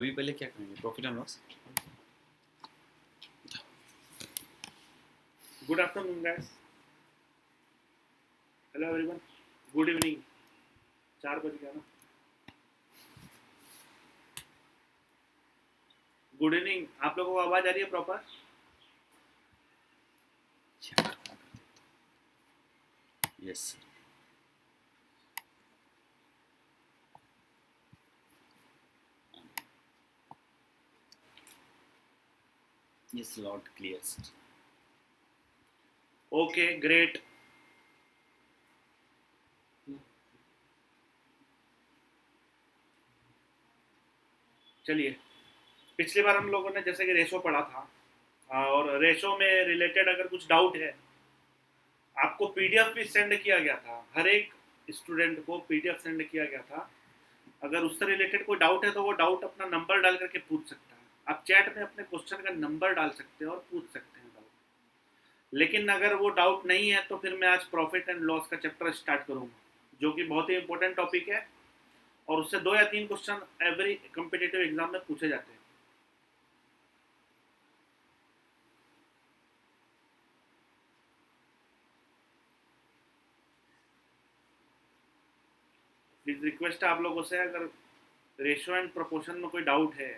अभी पहले क्या करेंगे, profit and loss. Good afternoon, guys. Hello, everyone. Good evening. 4 बज गया ना. Good evening. आप लोगों को आवाज आ रही है proper? Yes yes Lord clears. Okay, great. चलिए, पिछली बार हम लोगों ने जैसे कि रेशो पढ़ा था, और रेशो में रिलेटेड अगर कुछ डाउट है, आपको पीडीएफ भी सेंड किया गया था. हर एक स्टूडेंट को पीडीएफ सेंड किया गया था. अगर उससे रिलेटेड कोई डाउट है तो वो डाउट अपना नंबर डाल करके पूछ सकता है. आप चैट में अपने क्वेश्चन का नंबर डाल सकते हैं और पूछ सकते हैं डाउट. लेकिन अगर वो डाउट नहीं है तो फिर मैं आज प्रॉफिट एंड लॉस का चैप्टर स्टार्ट करूंगा, जो कि बहुत ही इंपॉर्टेंट टॉपिक है और उससे 2 या 3 क्वेश्चन एवरी कॉम्पिटिटिव एग्जाम में पूछे जाते हैं. प्लीज रिक्वेस्ट है आप लोगों से, अगर रेशियो एंड प्रोपोर्शन में कोई डाउट है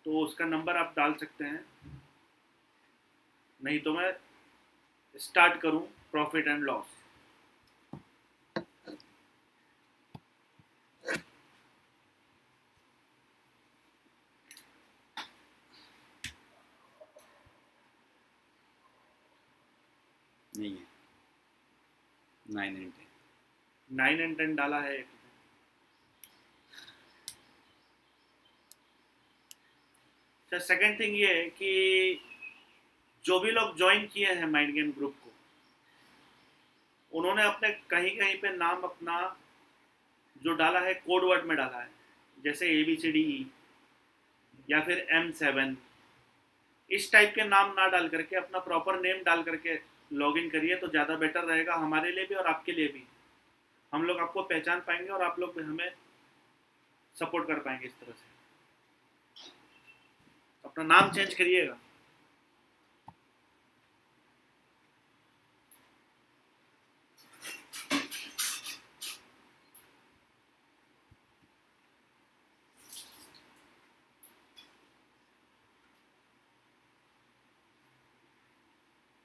तो उसका नंबर आप डाल सकते हैं, नहीं तो मैं स्टार्ट करूं प्रॉफिट एंड लॉस. नहीं है 9 एंड 10. 9 एंड 10 डाला है. सेकंड थिंग ये है कि जो भी लोग ज्वाइन किए हैं माइंड गेम ग्रुप को, उन्होंने अपने कहीं कहीं पे नाम अपना जो डाला है कोड वर्ड में डाला है, जैसे ABCDE या फिर M7. इस टाइप के नाम ना डाल करके अपना प्रॉपर नेम डाल करके लॉगिन करिए तो ज़्यादा बेटर रहेगा हमारे लिए भी और आपके लिए भी. हम लोग आपको पहचान पाएंगे और आप लोग भी हमें सपोर्ट कर पाएंगे. इस तरह से अपना नाम चेंज करिएगा.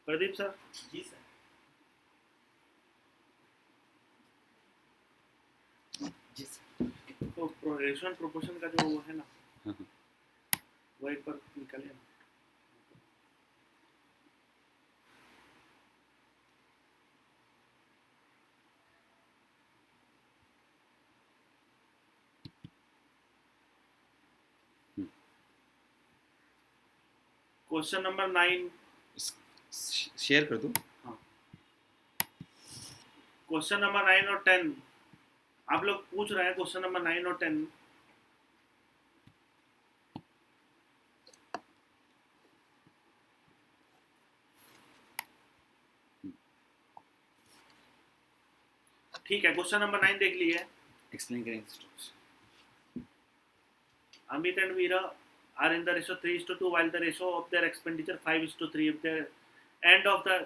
प्रदीप सर. जी सर. जी सर. तो रेशियो एंड प्रोपोर्शन का जो वो है ना, हाँ. वो एक बार निकालिए ना. Question number 9. शेयर कर दूं. हाँ, क्वेश्चन नंबर 9 और 10 आप लोग पूछ रहे हैं. क्वेश्चन नंबर 9 और 10 ठीक है. क्वेश्चन नंबर 9 देख लिए. एक्सप्लेन करेंगे stocks. Amit and Veera are in the ratio 3:2 while the ratio of their expenditure 5:3. If the end of the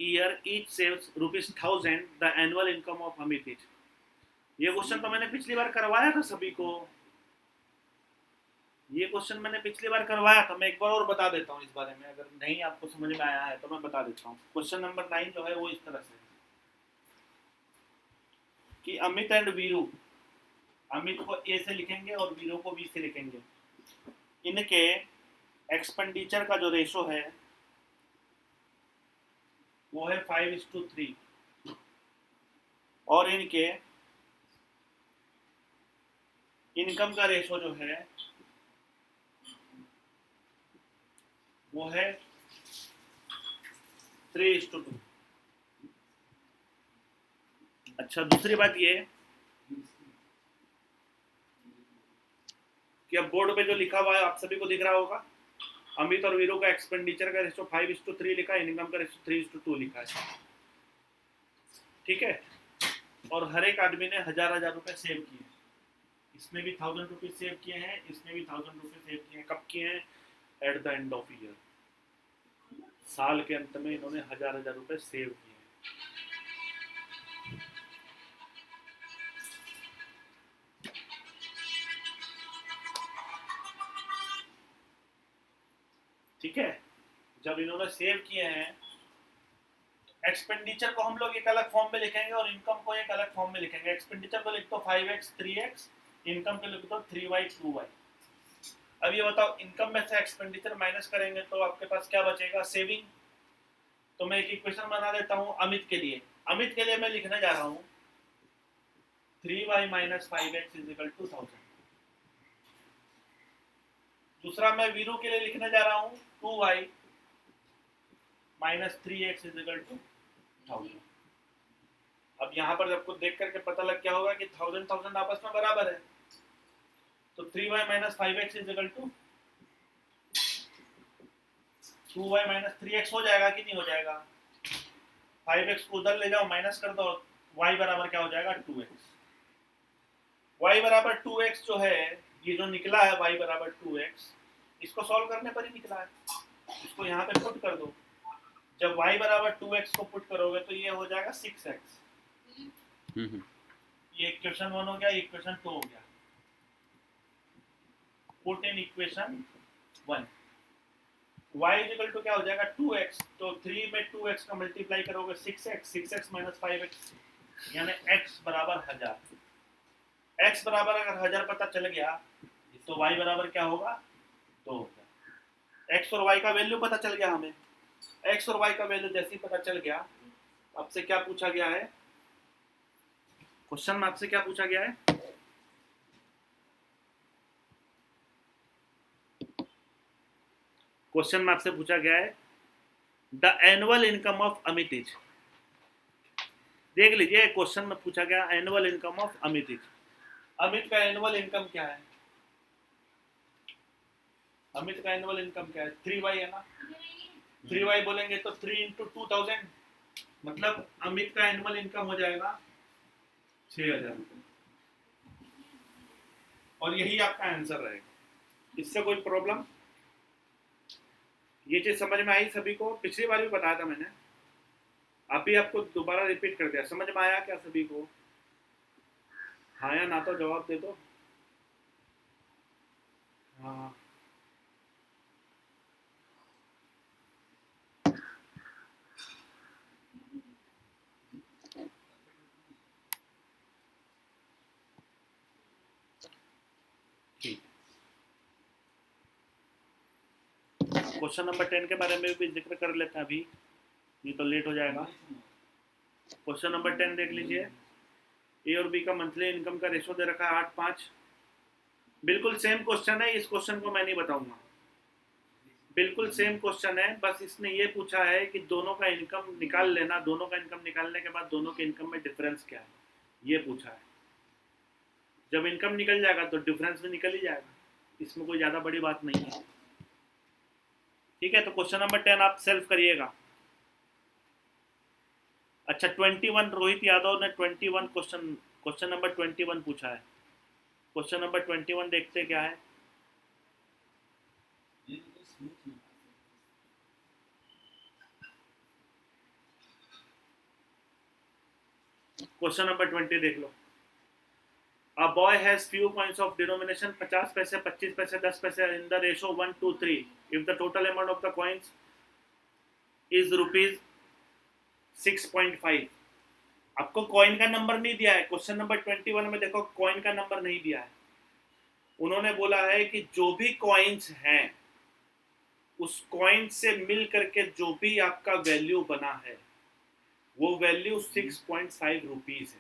year each saves ₹1000, the annual income of Amit is. ये question तो मैंने पिछली बार करवाया था सभी को. ये क्वेश्चन मैंने पिछली बार करवाया था. मैं एक बार और बता देता हूँ इस बारे में, अगर नहीं आपको समझ में आया है तो मैं बता देता हूँ. क्वेश्चन नंबर 9 जो है वो इस तरह से कि अमित एंड वीरू, अमित को ए से लिखेंगे और वीरू को बी से लिखेंगे. इनके एक्सपेंडिचर का जो रेशो है वो है 5:3 और इनके इनकम का रेशो जो है वो है 3:2. अच्छा, दूसरी बात ये कि अब बोर्ड पे जो लिखा हुआ है आप सभी को दिख रहा होगा. अमित और वीरू का एक्सपेंडिचर का रेशो 5:3 लिखा है, इनकम का रेशो 3:2 लिखा है. ठीक है. और हर एक आदमी ने 1000 रुपए सेव किए. इसमें भी 1000 रुपीज सेव किए हैं, इसमें भी 1000 रुपीज सेव किए हैं। कब किए हैं? At the end of year, साल के अंत में इन्होंने 1000 रुपए सेव किए हैं। ठीक है, जब इन्होंने सेव किए हैं, एक्सपेंडिचर को हम लोग एक अलग फॉर्म में लिखेंगे और इनकम को एक अलग फॉर्म में लिखेंगे। एक्सपेंडिचर को लिख दो 5x 3x, इनकम को लिख दो 3y 2y। अब ये बताओ, इनकम में से एक्सपेंडिचर माइनस करेंगे तो आपके पास क्या बचेगा? सेविंग। तो मैं एक इक्वेशन बना देता हूँ अमित के लिए। अमित के लिए मैं लिखने जा रहा हूँ 3y minus 5x is equal to 1000। दूसरा मैं वीरू के लिए लिखने जा रहा हूँ 2y minus 3x is equal to 1000। अब यहाँ पर आपको देख करके पता लग गया होगा कि 1000 आपस में बराबर है, तो 3y minus 5x is equal to 2y minus 3x हो जाएगा कि नहीं हो जाएगा? 5x को उधर ले जाओ, माइनस कर दो, y बराबर क्या हो जाएगा? 2x। y बराबर 2x जो है, ये जो निकला है y बराबर 2x, इसको सॉल्व करने पर ही निकला है। इसको यहाँ पे पुट कर दो। जब y बराबर 2x को पुट करोगे तो ये हो जाएगा 6x। ये इक्वेशन 1 हो गया, इक्वेशन 2 हो गया। Put in equation 1, y is equal to क्या हो जाएगा? 2x। तो 3 में 2x का मल्टीप्लाई करोगे 6x, 6x माइनस 5x, यानी x बराबर 1000। x बराबर अगर 1000 पता चल गया तो y बराबर क्या होगा? 2 होगा। x और y का वैल्यू पता चल गया हमें। x और y का वैल्यू जैसे ही पता चल गया, आपसे क्या पूछा गया है? क्वेश्चन में आपसे क्या पूछा गया है? क्वेश्चन में आपसे पूछा गया है the annual income of Amit is. देख लीजिए, क्वेश्चन में पूछा गया annual income of Amit is. Amit का एनुअल इनकम क्या है? अमित का एनुअल इनकम क्या है? 3y है ना। 3y बोलेंगे तो 3 इंटू 2000, मतलब अमित का एनुअल इनकम हो जाएगा 6000। और यही आपका आंसर रहेगा। इससे कोई प्रॉब्लम? ये चीज समझ में आई सभी को? पिछली बार भी बताया था मैंने, अभी आपको दोबारा रिपीट कर दिया। समझ में आया क्या सभी को? हाँ या ना तो जवाब दे दो। हाँ, ठीक। क्वेश्चन नंबर 10 के बारे में भी जिक्र कर लेते हैं अभी, ये तो लेट हो जाएगा। क्वेश्चन नंबर 10 देख लीजिए। ए और बी का मंथली इनकम का रेशो दे रखा है 8:5। बिल्कुल सेम क्वेश्चन है, इस क्वेश्चन को मैं नहीं बताऊंगा। बिल्कुल सेम क्वेश्चन है, बस इसने ये पूछा है कि दोनों का इनकम निकाल लेना, दोनों का इनकम निकालने के बाद दोनों के इनकम में डिफरेंस क्या है, ये पूछा है। जब इनकम निकल जाएगा तो डिफरेंस भी निकल ही जाएगा, इसमें कोई ज़्यादा बड़ी बात नहीं है। ठीक है, तो क्वेश्चन नंबर 10 आप सेल्फ करिएगा। अच्छा, 21 रोहित यादव ने 21 क्वेश्चन नंबर 21 पूछा है। क्वेश्चन नंबर 21 देखते क्या है। क्वेश्चन नंबर 20 देख लो। A boy has few coins of denomination 50 पैसे, 25 पैसे, 10 पैसे in the ratio 1:3. If the total amount of the coins is rupees 6.5. आपको कॉइन का नंबर नहीं दिया है। क्वेश्चन नंबर 21 में देखो, कॉइन का नंबर नहीं दिया है। उन्होंने बोला है कि जो भी कॉइन्स हैं उस कॉइन से मिल करके जो भी आपका वैल्यू बना है वो वैल्यू 6.5 रुपीज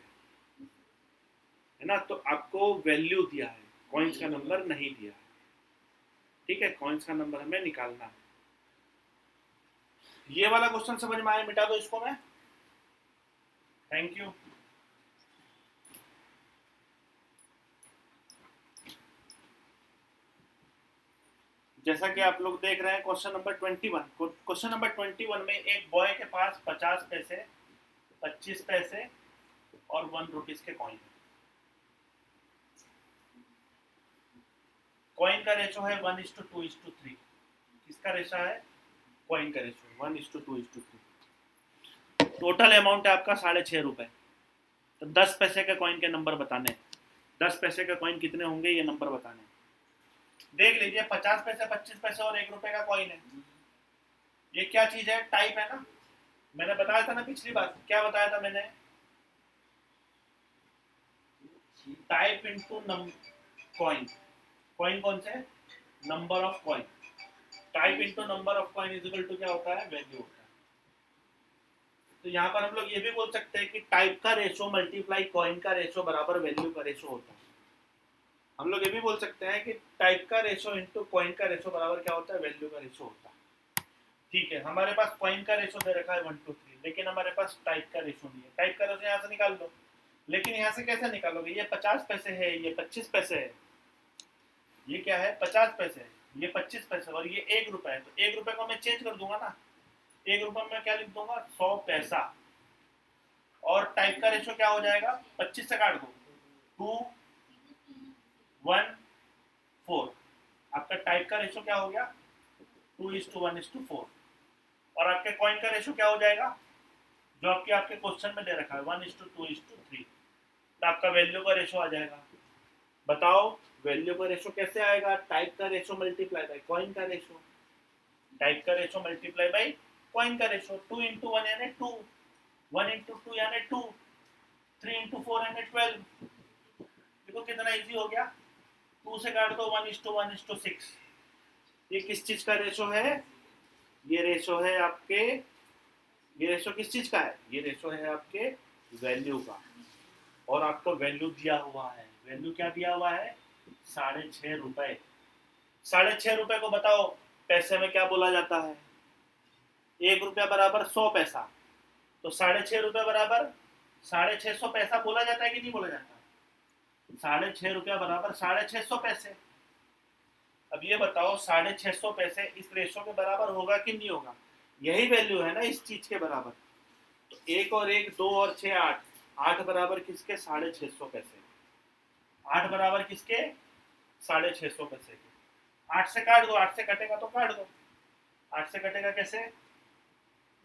है ना। तो आपको वैल्यू दिया है, कॉइन्स का नंबर नहीं दिया है। ठीक है, कॉइन्स का नंबर हमें निकालना है। ये वाला क्वेश्चन समझ में आया? मिटा दो इसको मैं। Thank you. जैसा कि आप लोग देख रहे हैं क्वेश्चन नंबर 21। क्वेश्चन नंबर 21 में एक बॉय के पास 50 पैसे, 25 पैसे और 1 रुपीज के कॉइन है। कॉइन का रेशो है 1:2:3। किसका रेशो है? कॉइन का रेशो 1:2:3। टोटल अमाउंट है आपका 6.5 रुपए। तो 10 पैसे के कॉइन के नंबर बताने हैं। 10 पैसे के कॉइन कितने होंगे ये नंबर बताने हैं। देख लीजिए 50 पैसे, 25 पैसे और 1 रुपए का कॉइन है। ये क्या चीज है? टाइप है ना। मैंने बताया था ना पिछली बार, क्या बताया था मैंने? Type into coin. कॉइन कौन से? Number of coin. Type into number of coin is equal to क्या होता है? वैल्यू होता है। तो यहाँ पर हम लोग ये भी बोल सकते हैं कि टाइप का रेशो मल्टीप्लाई कॉइन का रेशो बराबर वैल्यू का रेशो होता है। हम लोग ये भी बोल सकते हैं कि टाइप का रेशो इनटू कॉइन का रेशो बराबर क्या होता है? वैल्यू का रेशो होता है। ठीक है, हमारे पास कॉइन का रेशो दे रखा है 1:3, लेकिन हमारे पास टाइप का रेशो नहीं है। टाइप का रेशो यहाँ से निकाल दो, लेकिन यहाँ से कैसे निकालोगे? ये 50 पैसे है, ये 25 पैसे है। ये क्या है? 50 पैसे है, ये 25 पैसे और ये 1 रुपए है। तो 1 रुपए को मैं चेंज कर दूंगा ना। 1 रुपए में क्या लिख दूंगा? 100 पैसा। और टाइप का रेशो क्या हो जाएगा? 25 से काट दो, 2:1:4। आपका टाइप का रेशो क्या हो गया? 2:1:4। और आपके कॉइन का रेशो क्या हो जाएगा? जो आपके क्वेश्चन में दे रखा है 1:2:3। तो आपका वैल्यू का रेशो आ जाएगा। बताओ वैल्यू का रेशो कैसे आएगा? टाइप का रेशो मल्टीप्लाई बाय कॉइन का रेशो। टाइप का रेशो मल्टीप्लाई बाय कॉइन का रेशो। 2:1 यानी 2, 1:2 यानी 2, 3:4 यानी 12। देखो कितना इजी हो गया। 2 से काट दो, 1:1:6। ये किस चीज का रेशो है? ये रेशो है आपके, ये रेशो किस चीज का है? ये रेशो है आपके वैल्यू का। और आपको वैल्यू दिया हुआ है। वैल्यू क्या दिया हुआ है? 6.5 रुपए। 6.5 रुपए को बताओ पैसे में क्या बोला जाता है? 1 रुपया बराबर 100 पैसा। तो 6.5 रुपए बराबर 650 पैसा बोला जाता है कि नहीं बोला जाता? 6.5 रुपया बराबर 650 पैसे। अब ये बताओ 650 पैसे इस रेशो के बराबर होगा कि नहीं होगा? यही वैल्यू है ना इस चीज के बराबर। तो 1 और 1 2 और 6 8। 8 बराबर किसके? 650 पैसे। 8 बराबर किसके? 650 पैसे के। 8 से काट दो, 8 से कटेगा तो काट दो। 8 से कटेगा कैसे?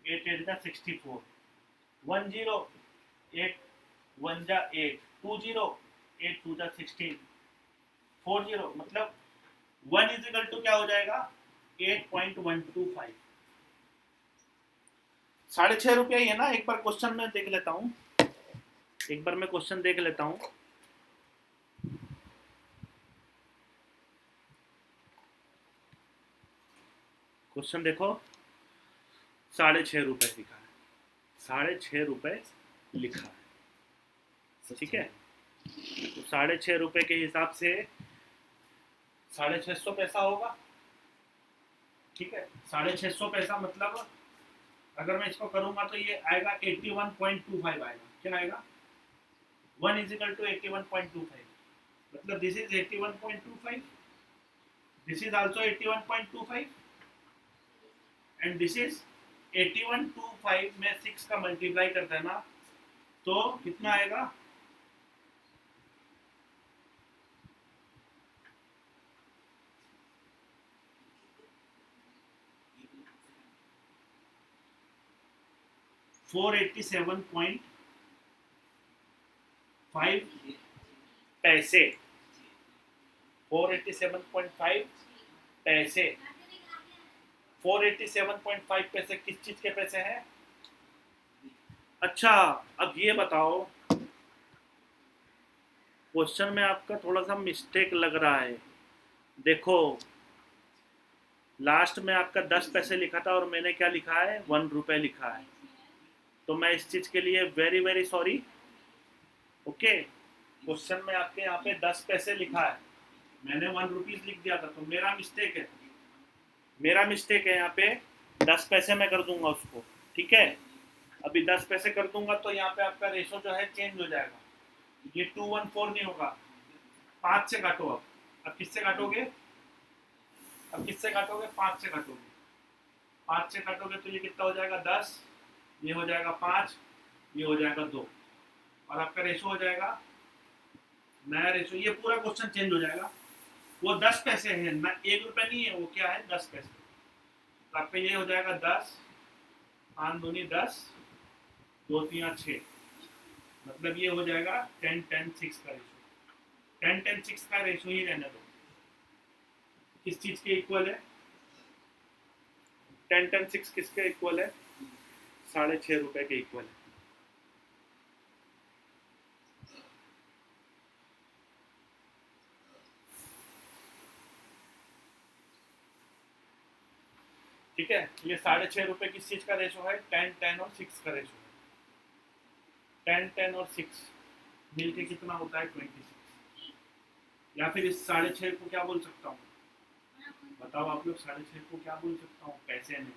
8 8 जा 64, 10 8 1 जा 8, 20 8 2 जा 16, 40 मतलब 1 इज इक्वल टू क्या हो जाएगा? 8.125। 6.5 रुपया ही है ना। एक बार क्वेश्चन में देख लेता हूँ, एक बार मैं क्वेश्चन देख लेता हूँ। क्वेश्चन देखो, 6.5 रुपए लिखा है। 6.5 रुपए लिखा है, ठीक है। तो 6.5 रुपए के हिसाब से 650 पैसा होगा, ठीक है। 650 पैसा मतलब अगर मैं इसको करूंगा तो ये आएगा 81.25 आएगा। क्या आएगा? 1 इज इक्वल टू 81.25। मतलब this is 81.25, this is also 81.25 and this is 81.25 में 6 का मल्टीप्लाई करता है ना, तो कितना आएगा? $487.5 पैसे। 487.5 पैसे। 487.5 पैसे किस चीज के पैसे हैं? अच्छा, अब ये बताओ, क्वेश्चन में आपका थोड़ा सा मिस्टेक लग रहा है। देखो लास्ट में आपका 10 पैसे लिखा था और मैंने क्या लिखा है? 1 रुपए लिखा है। तो मैं इस चीज के लिए very very sorry. Okay, question में आपके यहाँ पे 10 पैसे लिखा है, मैंने 1 रुपीज लिख दिया था, तो मेरा मिस्टेक है। मेरा मिस्टेक है। यहाँ पे 10 पैसे मैं कर दूंगा उसको, ठीक है। अभी 10 पैसे कर दूंगा तो यहाँ पे आपका रेशो जो है चेंज हो जाएगा। ये 214 नहीं होगा। 5 से काटो। अब किससे काटोगे? अब किससे काटोगे? 5 से काटोगे। 5 से काटोगे तो ये कितना हो जाएगा? 10, ये हो जाएगा 5, ये हो जाएगा 2, और आपका रेशो हो जाएगा नया रेशो। ये पूरा क्वेश्चन चेंज हो जाएगा। वो 10 पैसे है ना, 1 रुपए नहीं है, वो क्या है 10 पैसे। तो आपका ये हो जाएगा 10, 5 दूनी 10, 2 3 6, मतलब ये हो जाएगा 10 10 6 का रेशो। 10 10 6 का रेशो ही रहने दो। किस चीज के इक्वल है? 10 10 6 किसके इक्वल है? 6.5 रुपए के इक्वल है। ठीक है, ये 6.5 रुपए किस चीज का रेशो है? 10 10 और 6 का रेशो है। 10 10 और 6 मिलके कितना होता है? 26। या फिर इस 6.5 को क्या बोल सकता हूँ? बताओ आप लोग, 6.5 को क्या बोल सकता हूँ पैसे में?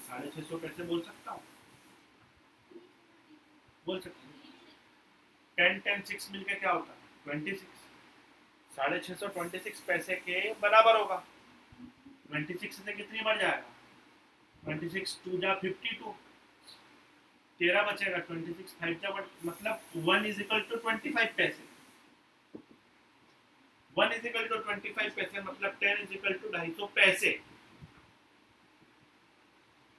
650 पैसे बोल सकता हूँ? बोल सकते हूँ। 10 10 6 मिलके क्या होता है? 26। 650 26 पैसे के बराबर होगा। 26 से कितनी बढ़ जाएगा? 26 2 जा 52, 13 बचेगा। 26 5 जा मतलब 1 इज इक्वल टू 25 पैसे। 1 इज इक्वल टू 25 पैसे मतलब 10 इज इक्वल टू 250 पैसे।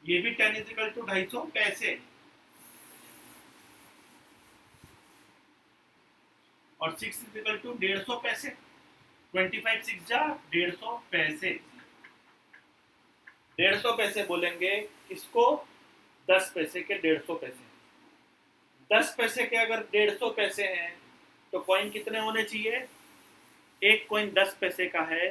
ये भी 10 इज इक्वल टू 250 पैसे। और 6 इज इक्वल टू 150 पैसे। 25 6 जा 150 पैसे। 150 पैसे बोलेंगे किसको? 10 पैसे के 150 पैसे। 10 पैसे के अगर 150 पैसे हैं तो कॉइन कितने होने चाहिए? एक कॉइन 10 पैसे का है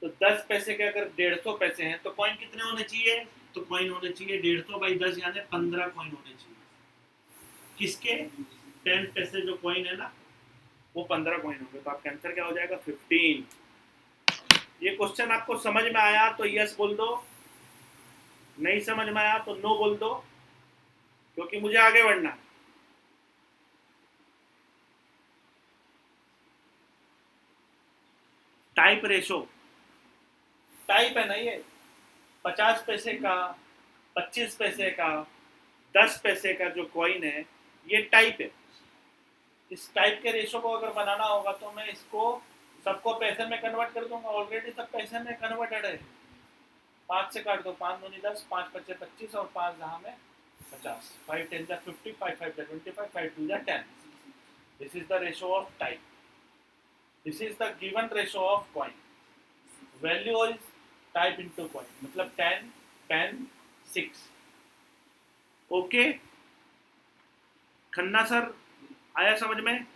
तो 10 पैसे के अगर 150 पैसे हैं तो कॉइन कितने होने चाहिए? तो कॉइन होने चाहिए 150 बाई 10 यानी 15 कॉइन होने चाहिए। किसके? 10 पैसे जो कॉइन है ना, वो 15 कॉइन होंगे। तो आपका आंसर क्या हो जाएगा? 15। ये क्वेश्चन आपको समझ में आया तो यस बोल दो, नहीं समझ में आया तो नो बोल दो, क्योंकि मुझे आगे बढ़ना है। टाइप रेशो, टाइप है ना ये। 50 पैसे का, 25 पैसे का, 10 पैसे का जो कॉइन है ये टाइप है। इस टाइप के रेशो को अगर बनाना होगा तो मैं इसको सबको पैसे में कन्वर्ट कर दूंगा। ऑलरेडी सब पैसे में कन्वर्टेड है। 5 से काट दो, 5 दूनी 10, 5 पच्चे 25 और 5 जहाँ में 50। 5 10 जा 50, 5 5 जा 25, 5 2 जा 10। This is the ratio of type. This is the given ratio of coin. Value is type into coin, मतलब 10 10 6। ओके खन्ना सर, आया समझ में?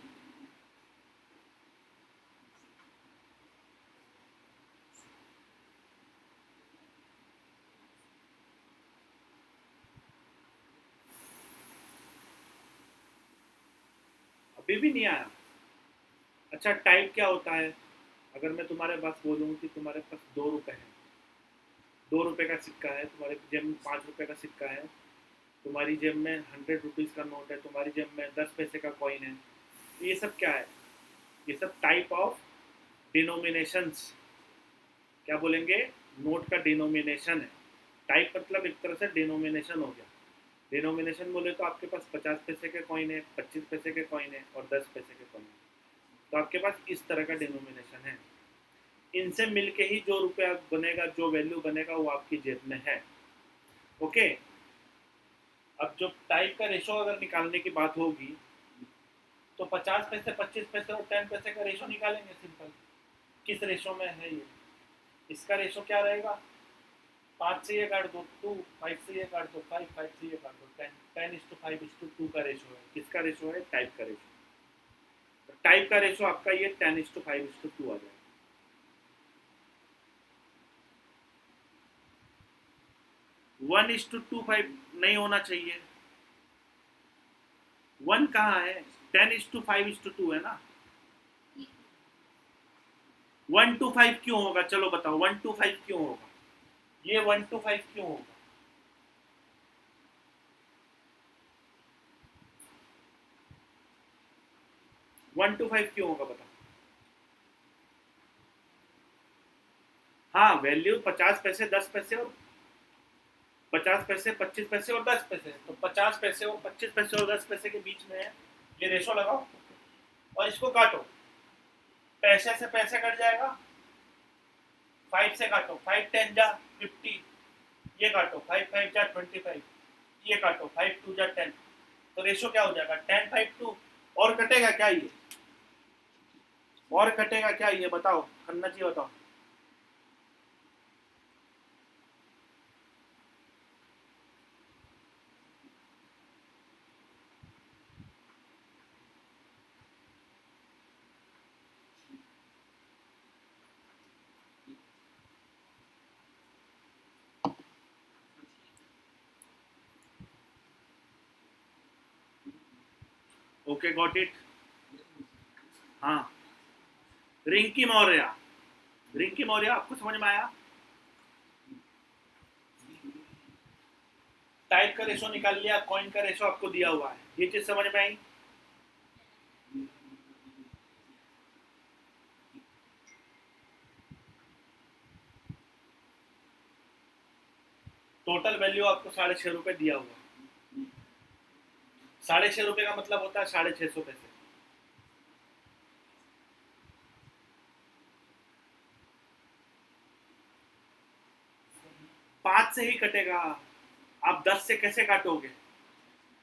अभी भी नहीं आया? अच्छा, टाइप क्या होता है? अगर मैं तुम्हारे पास बोलूँ कि तुम्हारे पास 2 रुपए है, 2 रुपए का सिक्का है, तुम्हारे जेब में 5 रुपए का सिक्का है, तुम्हारी जेब में 100 रुपीज़ का नोट है, तुम्हारी जेब में 10 पैसे का कॉइन है, तो ये सब क्या है? ये सब टाइप ऑफ डिनोमिनेशंस। क्या बोलेंगे? नोट का डिनोमिनेशन है। टाइप मतलब एक तरह से डिनोमिनेशन हो गया। डिनोमिनेशन बोले तो आपके पास 50 पैसे के कॉइन है, 25 पैसे के कॉइन है और 10 पैसे के कॉइन है। तो आपके पास इस तरह का डिनोमिनेशन है। इनसे मिलके ही जो रुपया बनेगा, जो वैल्यू बनेगा, वो आपकी जेब में है। ओके, अब जो टाइप का रेशो अगर निकालने की बात होगी तो 50 पैसे, 25 पैसे और 10 पैसे का रेशो निकालेंगे सिंपल। किस रेशो में है ये? इसका रेशो क्या रहेगा? 5 से ये काट दो 2, 5 से ये काट दो 5, 5 से ये काट दो 10, 10:5:2 का रेशो है। किसका रेशो है? टाइप का रेशो। तो टाइप का रेशो आपका ये 10:5:2 आ जाएगा। वन इज टू 2:5 नहीं होना चाहिए। 1 कहाँ है? 10:5:2 है ना। 1:5 क्यों होगा? चलो बताओ 1:5 क्यों होगा? ये 1:5 क्यों होगा? वन टू फाइव क्यों होगा बताओ? हाँ, वैल्यू 50 पैसे, 10 पैसे और 50 पैसे, 25 पैसे और 10 पैसे। तो 50 पैसे और 25 पैसे और 10 पैसे के बीच में है, ये रेशो लगाओ और इसको काटो। पैसे से पैसे कट जाएगा, 5 से काटो, 5 10 जा 50, ये काटो, 5 5 जा 25, ये काटो, 5 2 जा 10, तो रेशो क्या हो जाएगा 10 5 2। और कटेगा क्या ये, और कटेगा क्या ये बताओ, खन्ना जी बताओ। Okay got it. हाँ, रिंकी मौर्य, रिंकी मौर्य आपको समझ में आया? टाइप का रेशो निकाल लिया, कॉइन का रेशो आपको दिया हुआ है, ये चीज समझ में आई? टोटल वैल्यू आपको 6.5 रुपए दिया हुआ है। 6.5 रुपए का मतलब होता है 650 पैसे। पांच से ही कटेगा, आप 10 से कैसे काटोगे?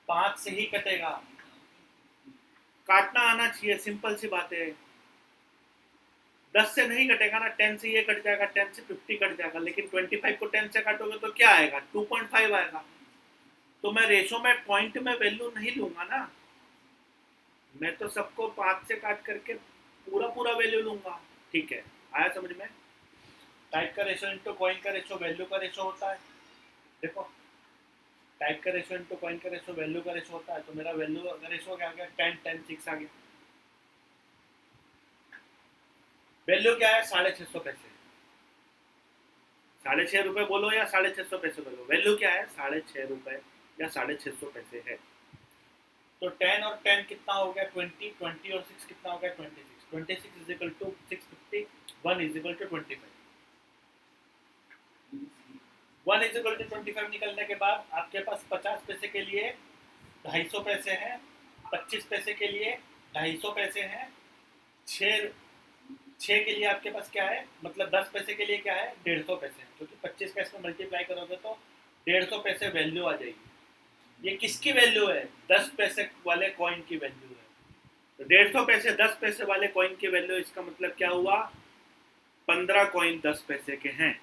5 से ही कटेगा, काटना आना चाहिए, सिंपल सी बात है। 10 से नहीं कटेगा ना, 10 से ये कट जाएगा, 10 से 50 कट जाएगा, लेकिन 25 को 10 से काटोगे तो क्या आएगा 2.5 आएगा। तो मैं रेशो में पॉइंट में वैल्यू नहीं लूंगा ना, मैं तो सबको 5 से काट करके पूरा पूरा वैल्यू लूंगा। ठीक है, आया समझ में? टाइप का रेशो इंटू कॉइन का रेशो वैल्यू का रेशो होता है। देखो, टाइप का रेशो इंटू कॉइन का रेशो वैल्यू का रेशो होता है, तो मेरा वैल्यू का रेशो क्या आ गया 10 10 6 आ गया। वैल्यू क्या है 650 पैसे, 6.5 रुपए बोलो या 650 पैसे बोलो, वैल्यू क्या है 6.5 रुपए या 650 पैसे है। तो 10 और 10 कितना हो गया 20, 20 और 6 कितना हो गया 26, 26 is equal to 650, 1 is equal to 25, 1 is equal to 25 निकलने के बाद आपके पास 50 पैसे के लिए 250 पैसे हैं, 25 पैसे के लिए 250 पैसे हैं, 6 के लिए आपके पास क्या है, मतलब 10 पैसे के लिए क्या है 150 पैसे, क्योंकि 25 का इसमें मल्टीप्लाई करोगे तो 150 पैसे वैल्यू आ जाएगी। ये किसकी वैल्यू है? 10 पैसे वाले कॉइन की वैल्यू है। तो 150 पैसे 10 पैसे वाले कॉइन की वैल्यू, इसका मतलब क्या हुआ 15 कॉइन 10 पैसे के हैं।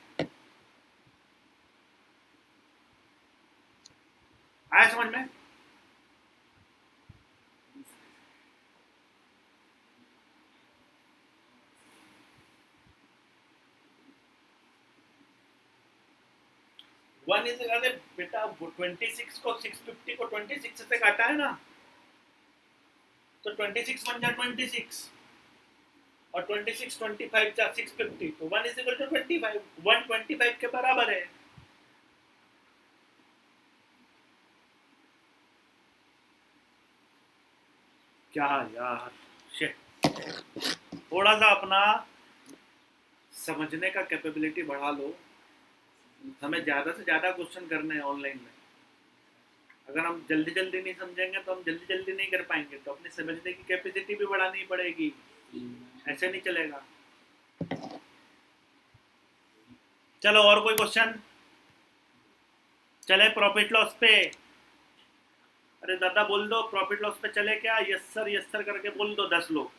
आया समझ में? वन इज, अरे बेटा 26 को 650 को 26 से काटा है ना, तो 26 बन जा 26 और 26 25 जा 650, तो 1 इज इक्वल टू 25, 125 के बराबर है। क्या यार, शिट, थोड़ा सा अपना समझने का कैपेबिलिटी बढ़ा लो। हमें ज्यादा से ज्यादा क्वेश्चन करने हैं ऑनलाइन में, अगर हम जल्दी जल्दी नहीं समझेंगे तो हम जल्दी जल्दी नहीं कर पाएंगे, तो अपनी समझने की कैपेसिटी भी बढ़ानी पड़ेगी, ऐसे नहीं चलेगा। चलो और कोई क्वेश्चन? चले प्रॉफिट लॉस पे। अरे दादा बोल दो प्रॉफिट लॉस पे चले क्या, यस सर करके बोल दो 10 लोग,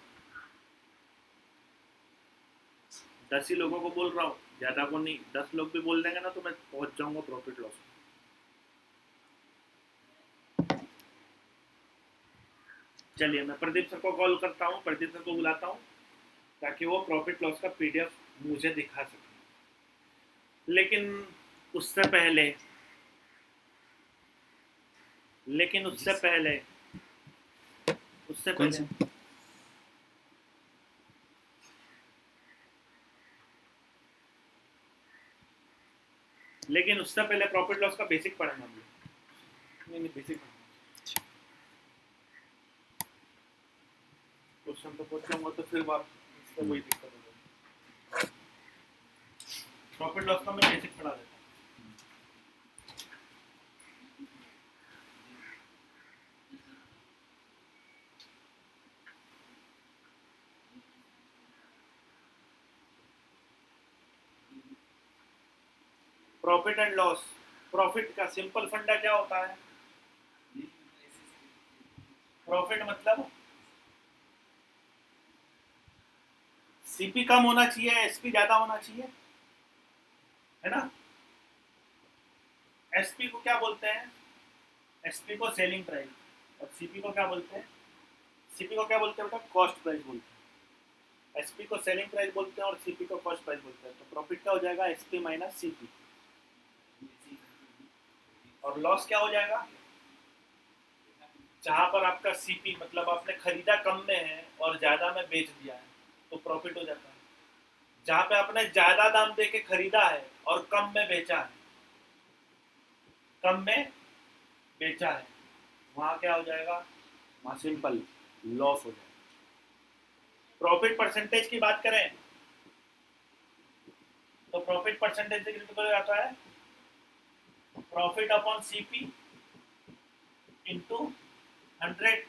10 ही लोगों को बोल रहा हूँ, ज्यादा को नहीं, 10 लोग भी बोल देंगे ना तो मैं पहुंच जाऊंगा प्रॉफिट लॉस। चलिए मैं प्रदीप सर को कॉल करता हूँ, प्रदीप सर को बुलाता हूँ ताकि वो प्रॉफिट लॉस का पीडीएफ मुझे दिखा सके। लेकिन उससे पहले प्रॉफिट लॉस का बेसिक पढ़ना हम लोग। नहीं बेसिक क्वेश्चन तो पहुंच जाऊंगा तो फिर बात इससे वही दिक्कत हो जाएगी। प्रॉफिट लॉस का मैं बेसिक पढ़ा देता हूँ। प्रॉफिट एंड लॉस, प्रॉफिट का सिंपल फंडा क्या होता है? प्रॉफिट मतलब सीपी कम होना चाहिए, एसपी ज्यादा होना चाहिए, है ना? एसपी को क्या बोलते हैं? एसपी को सेलिंग प्राइस, और सीपी को क्या बोलते हैं? सीपी को क्या बोलते हैं बेटा? कॉस्ट प्राइस बोलते हैं। एसपी को सेलिंग प्राइस बोलते हैं और सीपी को कॉस्ट प्राइस बोलते हैं। तो प्रॉफिट क्या हो जाएगा? SP minus CP. और लॉस क्या हो जाएगा? जहां पर आपका सीपी मतलब आपने खरीदा कम में है और ज्यादा में बेच दिया है तो प्रॉफिट हो जाता है। जहां पे आपने ज्यादा दाम दे के खरीदा है और कम में बेचा है, कम में बेचा है, वहां क्या हो जाएगा? वहां सिंपल लॉस हो जाएगा। प्रॉफिट परसेंटेज की बात करें तो प्रॉफिट परसेंटेज कितना आता है? प्रॉफिट अपॉन सीपी इंटू 100,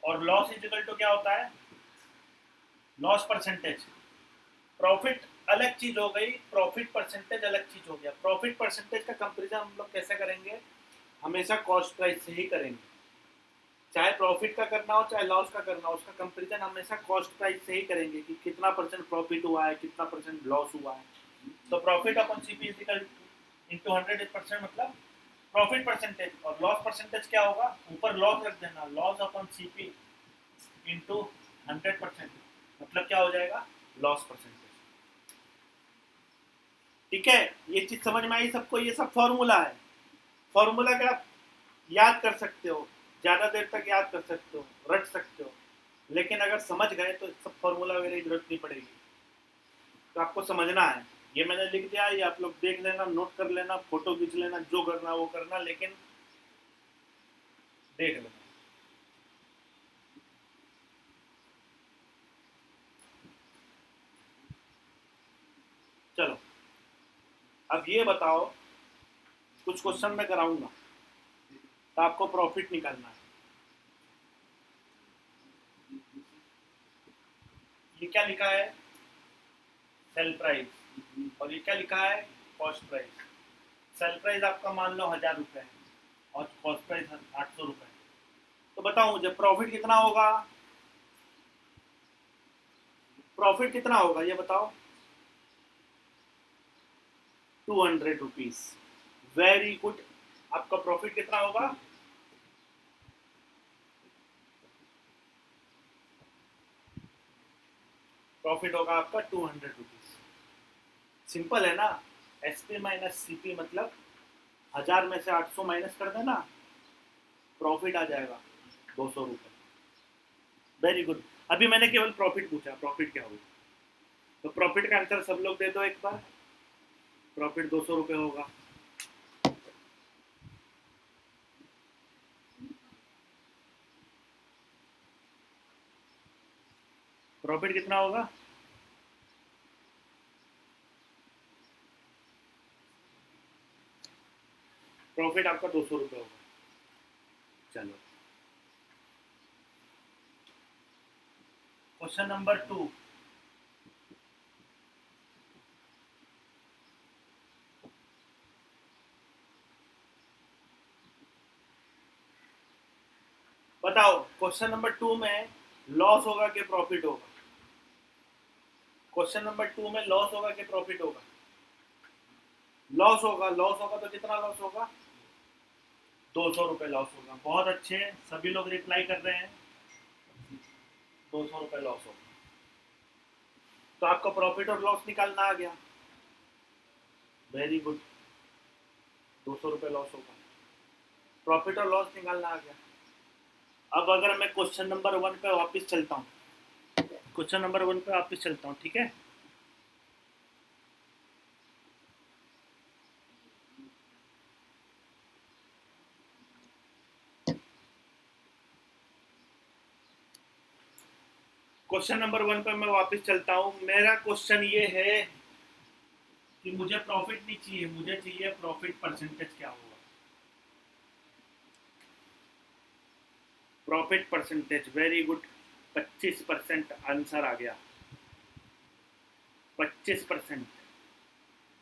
और लॉस इजिकल टू क्या होता है? Loss percentage. प्रॉफिट अलग चीज हो गई, प्रॉफिट परसेंटेज अलग चीज हो गया। प्रॉफिट परसेंटेज का कंपेरिजन हम लोग कैसे करेंगे? हमेशा कॉस्ट प्राइस से ही करेंगे। चाहे प्रॉफिट का करना हो चाहे लॉस का करना हो, उसका कंपेरिजन हमेशा कॉस्ट प्राइस से ही करेंगे कि कितना परसेंट प्रॉफिट हुआ है, कितना परसेंट लॉस हुआ है। तो profit upon CP is equal into 100% मतलब प्रॉफिट परसेंटेज, और लॉस परसेंटेज क्या होगा? ऊपर लॉस रख देना, लॉस अपॉन सीपी इंटू 100% मतलब क्या हो जाएगा? Loss percentage. ठीक है, ये चीज समझ में आई सबको? ये सब फॉर्मूला है। फॉर्मूला का आप याद कर सकते हो, ज्यादा देर तक याद कर सकते हो, रट सकते हो, लेकिन अगर समझ गए तो सब फॉर्मूला वगैरह की जरूरत नहीं पड़ेगी। तो आपको समझना है, ये मैंने लिख दिया, ये आप लोग देख लेना, नोट कर लेना, फोटो खींच लेना, जो करना वो करना, लेकिन देख लेना। चलो अब ये बताओ, कुछ क्वेश्चन मैं कराऊंगा तो आपको प्रॉफिट निकालना है। ये क्या लिखा है? Sale price. और ये क्या लिखा है? Cost price. सेल प्राइस आपका मान लो 1000 रुपये है और कॉस्ट प्राइस 800 रुपये। तो बताओ मुझे प्रॉफिट कितना होगा? प्रॉफिट कितना होगा ये बताओ? 200 रुपीज। Very good. आपका प्रॉफिट कितना होगा? प्रॉफिट होगा आपका 200 रुपीज। सिंपल है ना? एसपी माइनस सीपी मतलब 1000 में से 800 माइनस कर देना, प्रॉफिट आ जाएगा 200 रुपये। Very good. अभी मैंने केवल प्रॉफिट पूछा, प्रॉफिट क्या होगा? तो प्रॉफिट का आंसर सब लोग दे दो एक बार। प्रॉफिट 200 रुपये होगा। प्रॉफिट कितना होगा? प्रॉफिट आपका 200 रुपये होगा। चलो क्वेश्चन नंबर 2। बताओ क्वेश्चन नंबर 2 में लॉस होगा कि प्रॉफिट होगा? क्वेश्चन नंबर 2 में लॉस होगा कि प्रॉफिट होगा? लॉस होगा। लॉस होगा तो कितना लॉस होगा? 200 रुपये लॉस होगा। बहुत अच्छे, सभी लोग रिप्लाई कर रहे हैं। 200 रुपये लॉस होगा। तो आपका प्रॉफिट और लॉस निकालना आ गया। Very good. 200 रुपये लॉस होगा, प्रॉफिट और लॉस निकालना आ गया। अब अगर मैं क्वेश्चन नंबर 1 पे वापस चलता हूँ, क्वेश्चन नंबर 1 पे वापस चलता हूँ, ठीक है? क्वेश्चन नंबर 1 पे मैं वापस चलता हूँ। मेरा क्वेश्चन ये है कि मुझे प्रॉफिट नहीं चाहिए, मुझे चाहिए प्रॉफिट परसेंटेज क्या होगा? Profit percentage. Very good. 25% answer आ गया। 25%।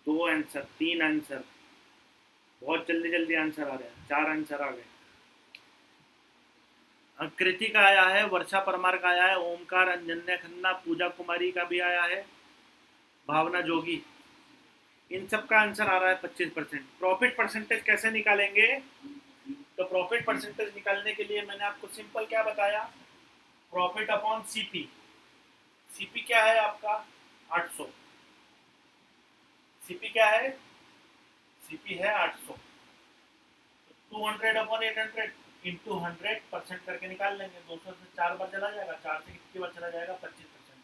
2 आंसर, 3 आंसर, बहुत जल्दी जल्दी आंसर आ रहे हैं, 4 आंसर आ गए। कृति का आया है, वर्षा परमार का आया है, ओमकार, अंजन्या खन्ना, पूजा कुमारी का भी आया है, भावना जोगी, इन सब का आंसर आ रहा है 25%। प्रॉफिट परसेंटेज कैसे निकालेंगे? तो प्रॉफिट परसेंटेज निकालने के लिए मैंने आपको सिंपल क्या बताया, प्रॉफिट अपॉन सीपी। सीपी क्या है आपका? 800। सीपी क्या है? सीपी है 800। 200 अपॉन 800 इंटू 100% करके निकाल लेंगे। 200 से 4 बार चला जाएगा, 4 से कितनी बार चला जाएगा? 25%।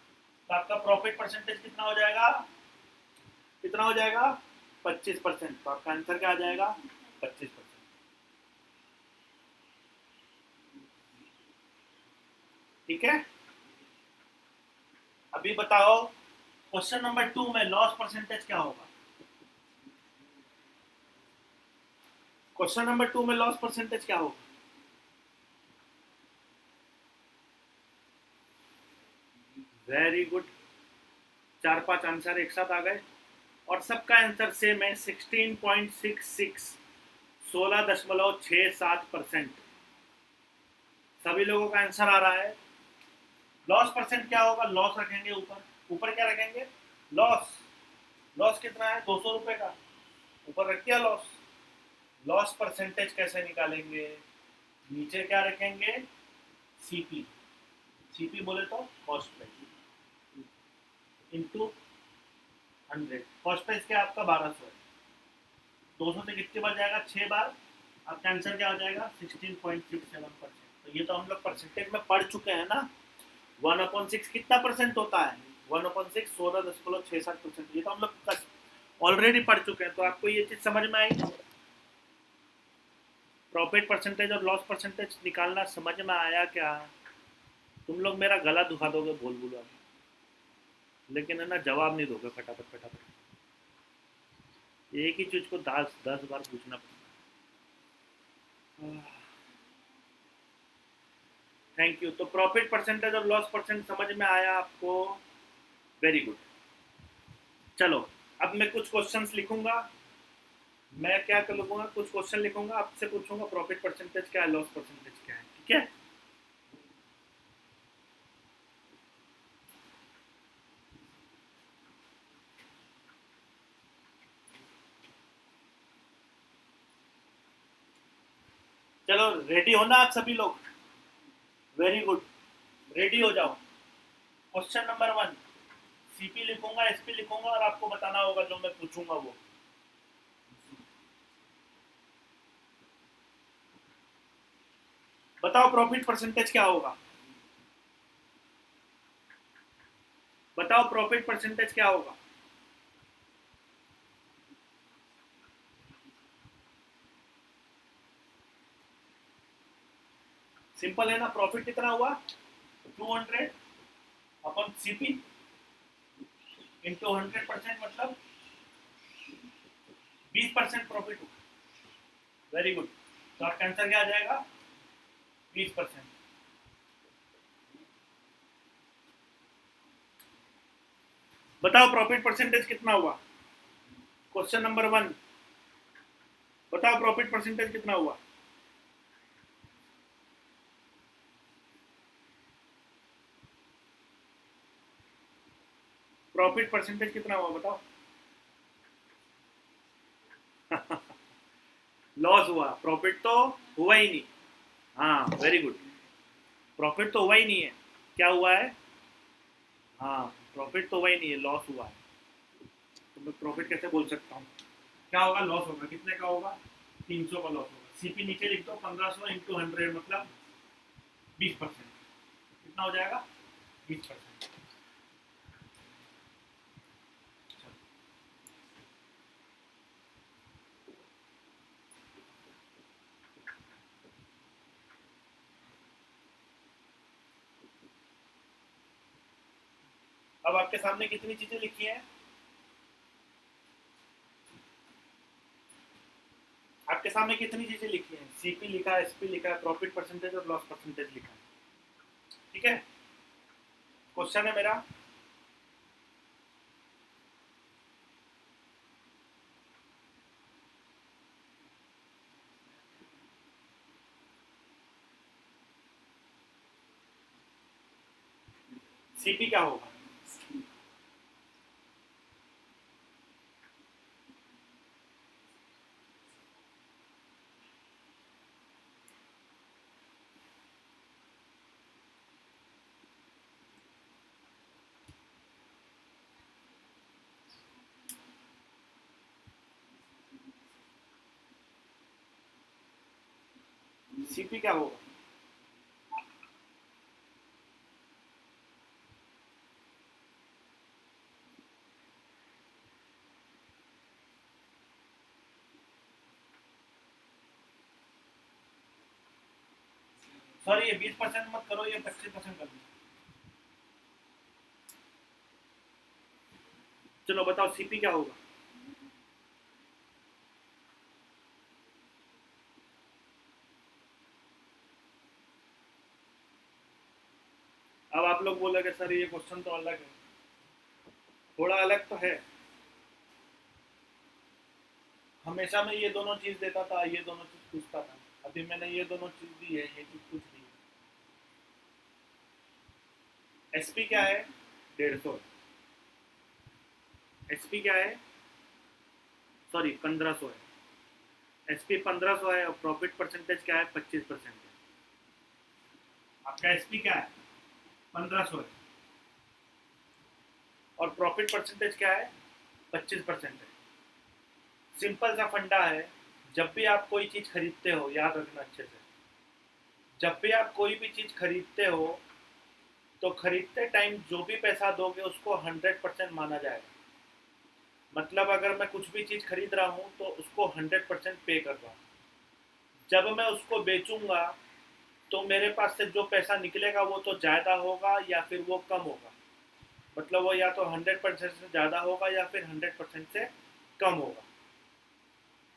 तो आपका प्रॉफिट परसेंटेज कितना हो जाएगा? कितना हो जाएगा? 25%। तो आपका आंसर क्या आ जाएगा? 25%। ठीक है, अभी बताओ क्वेश्चन नंबर 2 में लॉस परसेंटेज क्या होगा? क्वेश्चन नंबर 2 में लॉस परसेंटेज क्या होगा? वेरी गुड, 4-5 आंसर एक साथ आ गए और सबका आंसर सेम है, 16.66, 16.67%। सभी लोगों का आंसर आ रहा है। लॉस परसेंट क्या होगा? लॉस रखेंगे ऊपर। ऊपर क्या रखेंगे? लॉस। लॉस कितना है? 200 रुपए का, ऊपर रख दिया लॉस। लॉस परसेंटेज कैसे निकालेंगे? नीचे क्या रखेंगे? सीपी। सीपी बोले तो cost price into 100। Cost price क्या आपका? 1200 है। 200 से कितनी बार जाएगा? 6 बार। आपका आंसर क्या हो जाएगा? 16.67%। तो ये तो हम लोग परसेंटेज में पढ़ चुके हैं ना। 1/6 कितना परसेंट होता है? 1/6 16.67%। ये तो हम लोग ऑलरेडी पढ़ चुके हैं। तो आपको ये चीज समझ में आई? प्रॉफिट परसेंटेज और लॉस परसेंटेज निकालना समझ में आया क्या? तुम लोग मेरा गला दुखा दोगे बोल बोलो, लेकिन है ना जवाब नहीं दोगे फटाफट फटाफट। एक ही चीज को 10 बार पूछना पड़ता। Thank you. तो प्रॉफिट परसेंटेज और लॉस परसेंट समझ में आया आपको? Very good. चलो, अब मैं कुछ क्वेश्चंस लिखूंगा। मैं क्या कर लूंगा? कुछ क्वेश्चन लिखूंगा, आपसे पूछूंगा प्रॉफिट परसेंटेज क्या है, लॉस परसेंटेज क्या है। ठीक है, चलो रेडी हो ना आप सभी लोग? वेरी गुड, रेडी हो जाओ। क्वेश्चन नंबर 1, सीपी लिखूंगा, एसपी लिखूंगा और आपको बताना होगा जो मैं पूछूंगा वो। बताओ प्रॉफिट परसेंटेज क्या होगा? बताओ प्रॉफिट परसेंटेज क्या होगा? सिंपल है ना। प्रॉफिट कितना हुआ? 200 अपन सीपी इंटू 100%, मतलब 20% प्रॉफिट होगा। Very good. तो आपका आंसर क्या आ जाएगा? 20%। बताओ प्रॉफिट परसेंटेज कितना हुआ? क्वेश्चन नंबर 1, बताओ प्रॉफिट परसेंटेज कितना हुआ? प्रॉफिट परसेंटेज कितना हुआ बताओ? लॉस हुआ, प्रॉफिट तो हुआ ही नहीं। हाँ वेरी गुड, प्रॉफिट तो हुआ ही नहीं है। क्या हुआ है? हाँ, प्रॉफिट तो हुआ ही नहीं है, लॉस हुआ है। तो मैं प्रॉफिट कैसे बोल सकता हूँ? क्या होगा? लॉस होगा। कितने का होगा? 300 का लॉस होगा। सीपी नीचे लिख दो, 1500 इंटू 100 मतलब 20%। कितना हो जाएगा? 20%। अब आपके सामने कितनी चीजें लिखी हैं? आपके सामने कितनी चीजें लिखी हैं? सीपी लिखा है, एसपी लिखा है, प्रॉफिट परसेंटेज और लॉस परसेंटेज लिखा है। ठीक है, क्वेश्चन है मेरा, सीपी क्या होगा? सीपी क्या होगा? सॉरी, ये 20% मत करो, ये 25% कर दो। चलो बताओ सीपी क्या होगा? अब आप लोग बोलोगे सर ये क्वेश्चन तो अलग है। थोड़ा अलग तो है। हमेशा मैं ये दोनों चीज देता था, ये दोनों चीज पूछता था। अभी मैंने ये दोनों चीज दी है, ये चीज पूछ दी है। एसपी क्या है? 150। एसपी क्या है? सॉरी, 1500 है। एसपी 1500 है और प्रॉफिट परसेंटेज क्या है? 25% है। आपका एसपी क्या है? 1500 है और प्रॉफिट परसेंटेज क्या है? 25% है। सिंपल सा फंडा है। जब भी आप कोई चीज खरीदते हो, याद रखना अच्छे से, जब भी आप कोई भी चीज खरीदते हो तो खरीदते टाइम जो भी पैसा दोगे उसको 100% माना जाएगा। मतलब अगर मैं कुछ भी चीज खरीद रहा हूँ तो उसको 100% पे कर रहा हूँ। जब मैं उसको बेचूंगा तो मेरे पास से जो पैसा निकलेगा वो तो ज़्यादा होगा या फिर वो कम होगा। मतलब वो या तो 100% से ज़्यादा होगा या फिर 100% से कम होगा।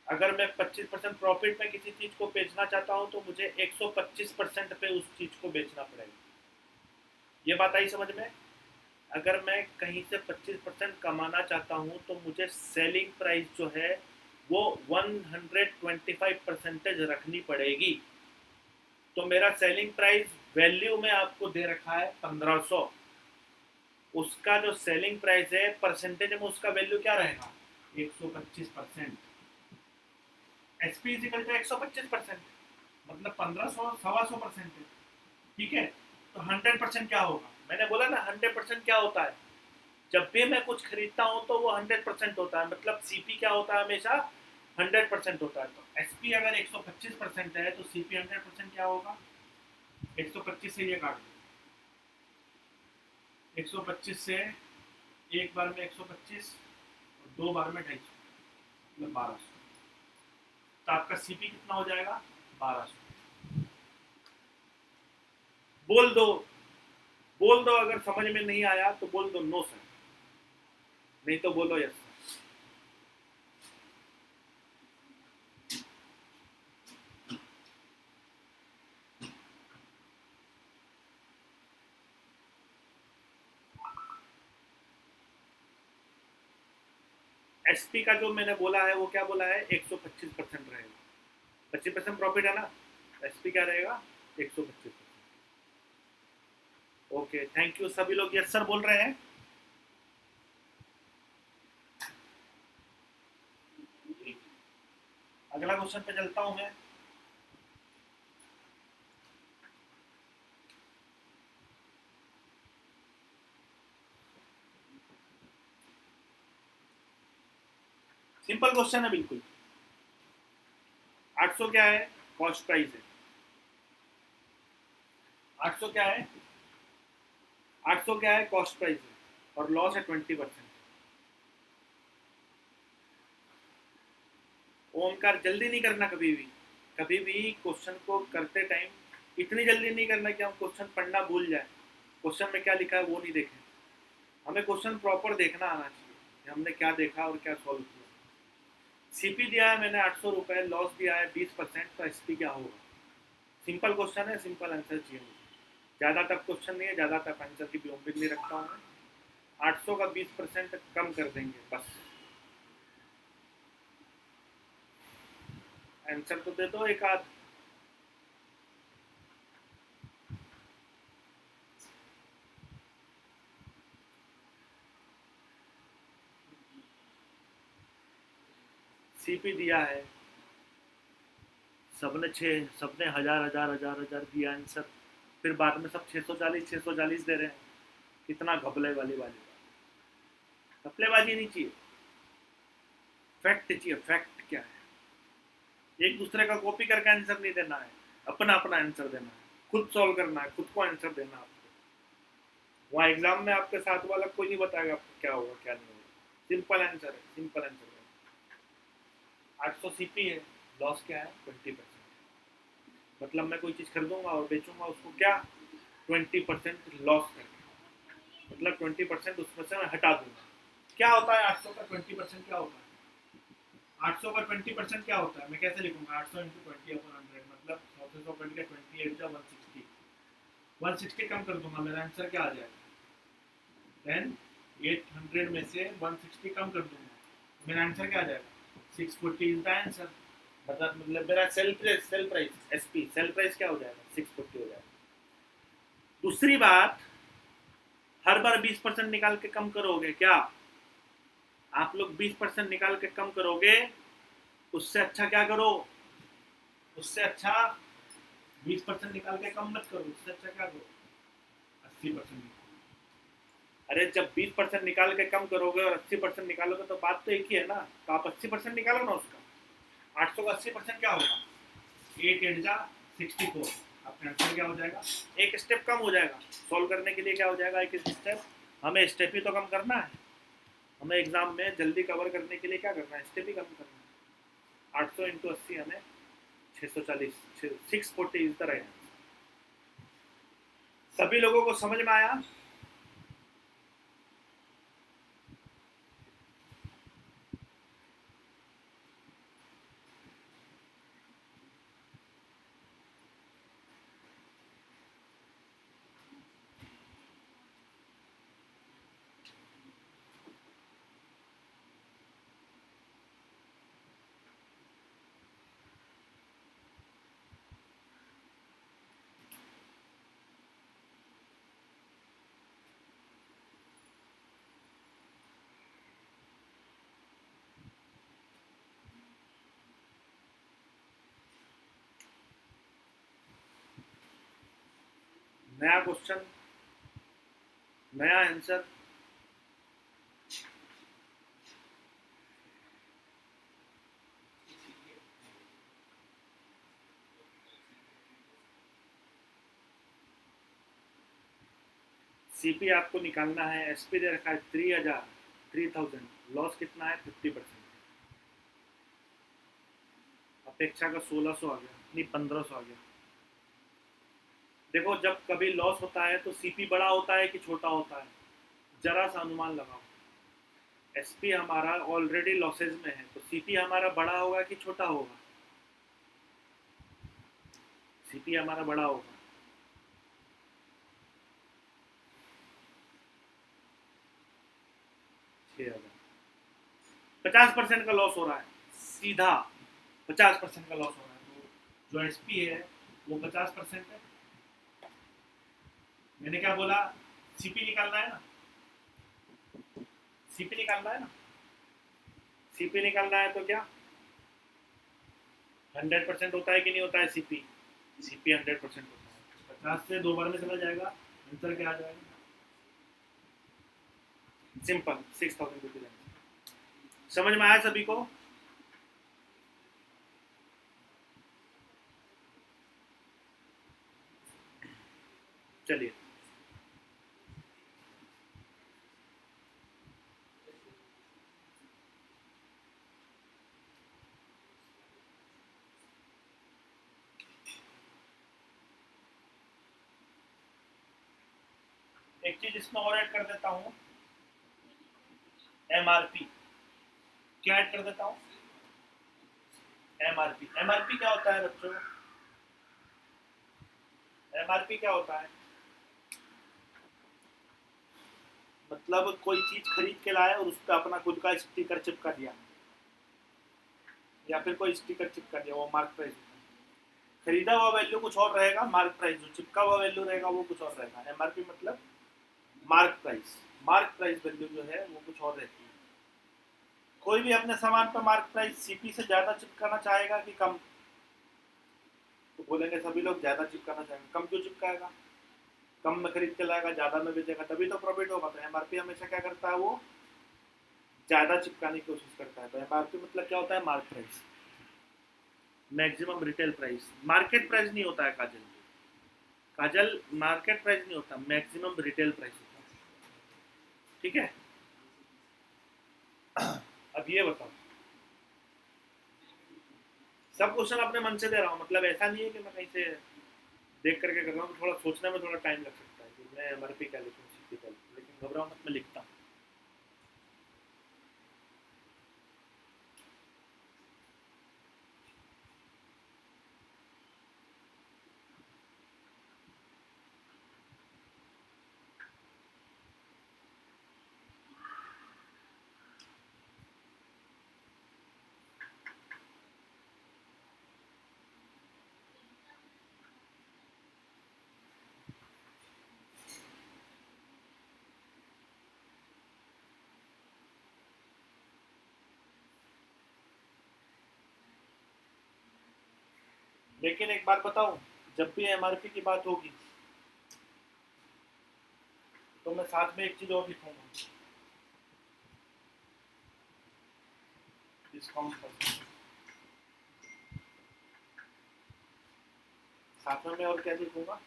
अगर मैं 25% प्रॉफिट में किसी चीज़ को बेचना चाहता हूँ तो मुझे 125% पे उस चीज़ को बेचना पड़ेगा। ये बात आई समझ में? अगर मैं कहीं से 25% कमाना चाहता हूँ तो मुझे सेलिंग प्राइस जो है वो 125% रखनी पड़ेगी। तो मेरा सेलिंग प्राइस वैल्यू में आपको दे रखा है 1500। उसका जो सेलिंग प्राइस है परसेंटेज में उसका वैल्यू क्या रहेगा? 125%। एसपी इजिकल टू 125%, मतलब 1500 125% है। ठीक है, तो 100% क्या होगा? मैंने बोला ना 100% क्या होता है? जब भी मैं कुछ खरीदता हूँ तो वो 100% होता है। मतलब सीपी क्या होता है? हमेशा 100% होता है। तो एसपी अगर 125% है तो सीपी 100% क्या होगा? 125 से ये काट दो। 125 से एक बार में 125 और दो बार में 250, मतलब 1200। तो आपका सीपी कितना हो जाएगा? 1200। बोल दो, बोल दो। अगर समझ में नहीं आया तो बोल दो नो सर, नहीं तो बोलो यस। एसपी का जो मैंने बोला है वो क्या बोला है? 125% रहेगा। 25% प्रॉफिट है ना, एसपी क्या रहेगा? 125%। Okay, thank you. सभी लोग यस सर बोल रहे हैं। अगला क्वेश्चन पे चलता हूं मैं। सिंपल क्वेश्चन है बिल्कुल। 800 क्या है? कॉस्ट प्राइस है। 800 क्या है? 800 क्या है? कॉस्ट प्राइस है और लॉस है 20%। ओमकार जल्दी नहीं करना कभी भी। कभी भी क्वेश्चन को करते टाइम इतनी जल्दी नहीं करना कि हम क्वेश्चन पढ़ना भूल जाए, क्वेश्चन में क्या लिखा है वो नहीं देखें। हमें क्वेश्चन प्रॉपर देखना आना चाहिए कि हमने क्या देखा और क्या सॉल्व किया। सीपी दिया है मैंने 800 रुपये, लॉस दिया है 20%, तो एसपी क्या होगा? सिंपल क्वेश्चन है, सिंपल आंसर चाहिए मुझे। ज़्यादा टफ क्वेश्चन नहीं है, ज़्यादा टफ आंसर की भी उम्मीद नहीं रखता हूँ मैं। 800 का 20% कम कर देंगे बस। आंसर तो दे दो एक आध। सीपी दिया है, सबने हजार हजार हजार हजार दिया आंसर, फिर बाद में सब 640 दे रहे हैं। कितना घपले वाली बात। घपलेबाजी नहीं चाहिए, फैक्ट चाहिए। फैक्ट क्या है? एक दूसरे का कॉपी करके आंसर नहीं देना है, अपना अपना आंसर देना है, खुद सॉल्व करना है, खुद को आंसर देना है आपको। वहाँ एग्जाम में आपके साथ वाला कोई नहीं बताएगा आपको क्या होगा क्या नहीं होगा। सिंपल आंसर है, सिंपल आंसर है। 800 सीपी है, लॉस क्या है? 20%। मतलब मैं कोई चीज़ खरीदूंगा और बेचूंगा उसको क्या? 20% लॉस करके, मतलब 20% उसमें से मैं हटा दूंगा। क्या होता है 800 का 20% क्या होता है? 800 का 20% क्या होता है? मैं कैसे लिखूंगा? 800 इंटू 20/100, मतलब 100 से 100 कट के 28 या 160। 160 कम कर दूंगा, मेरा आंसर क्या आ जाएगा? देन 800 में से 160 कम कर दूंगा, मेरा आंसर क्या आ जाएगा? 640 इज द आंसर। मतलब मेरा sale price SP sale price क्या हो जाएगा? 640 हो जाएगा। दूसरी बात, हर बार 20% निकाल के कम करोगे क्या? आप लोग 20% निकाल के कम करोगे, उससे अच्छा क्या करो? उससे अच्छा 20% निकाल के कम मत करो, उससे अच्छा क्या करो? 80%। अरे जब 20% निकाल के कम करोगे और 80% निकालोगे तो बात तो एक ही है ना। तो आप 80% निकालो ना उसका। 800 का 80% क्या होगा? 8 8 जा 64। आपका आंसर क्या हो जाएगा? एक स्टेप कम हो जाएगा। सॉल्व करने के लिए क्या हो जाएगा? एक स्टेप। हमें स्टेप ही तो कम करना है। हमें एग्जाम में जल्दी कवर करने के लिए क्या करना है? स्टेप ही कम करना है। 800 इंटू 80 हमें 640, 640 इज द राइट आंसर। सभी लोगों को समझ में आया? नया क्वेश्चन, नया आंसर। सीपी आपको निकालना है, एसपी दे रखा है 3000, लॉस कितना है? 50%। अपेक्षा का 1600 आ गया, नहीं 1500 आ गया। देखो जब कभी लॉस होता है तो सीपी बड़ा होता है कि छोटा होता है? जरा सा अनुमान लगाओ। एसपी हमारा ऑलरेडी लॉसेज में है, तो सीपी हमारा बड़ा होगा कि छोटा होगा? सीपी हमारा बड़ा होगा। $6000, 50% का लॉस हो रहा है, सीधा 50% का लॉस हो रहा है। तो जो एसपी है वो 50% है। मैंने क्या बोला? सीपी निकालना है ना, सीपी निकालना है ना। सीपी निकालना है तो क्या 100% होता है कि नहीं होता है? सीपी सीपी 100% होता है। 50 से 2 बार में चला जाएगा, आंसर क्या आ जाएगा? Simple, 6000 rupees. समझ में आया सभी को? चलिए, एक चीज इसमें और ऐड कर देता हूँ, एमआरपी। क्या ऐड कर देता हूँ? एमआरपी। एमआरपी क्या होता है बच्चों? एमआरपी क्या होता है? मतलब कोई चीज खरीद के लाए और उस पर अपना खुद का स्टिकर चिपका दिया, या फिर कोई स्टिकर चिपका दिया, वो मार्क प्राइस होता है। खरीदा हुआ वैल्यू कुछ और रहेगा, मार्क प्राइस जो चिपका हुआ वैल्यू रहेगा वो कुछ और रहेगा। एमआरपी मतलब mark price. Mark price value जो है वो कुछ और रहती है। कोई भी अपने सामान पर मार्क प्राइस सीपी से ज़्यादा चिपकाना चाहेगा कि कम? तो बोलेंगे सभी लोग ज़्यादा चिपकाना चाहेंगे। कम क्यों चिपकाएगा? कम में खरीद के लाएगा, ज़्यादा में बेचेगा, तभी तो प्रॉफिट होगा। तो एमआरपी हमेशा क्या करता है, वो ज़्यादा चिपकाने की कोशिश करता है। तो एमआरपी मतलब क्या होता है? Mark price, maximum retail price. Market price नहीं होता है काजल, काजल मार्केट प्राइस नहीं होता, मैक्सिमम रिटेल प्राइस होता है। ठीक है, अब ये बताओ, सब क्वेश्चन अपने मन से दे रहा हूँ, मतलब ऐसा नहीं है कि मैं कहीं से देख करके कर रहा हूँ। थोड़ा सोचने में थोड़ा टाइम लग सकता है कि मैं एमआरपी क्या लिखूँ, सीपी क्या लिखूँ, लेकिन घबराओ मत, मैं लिखता हूँ। लेकिन एक बात बताऊं, जब भी एमआरपी की बात होगी तो मैं साथ में एक चीज और लिखूंगा, डिस्काउंट परसेंट। साथ में मैं और क्या लिखूंगा?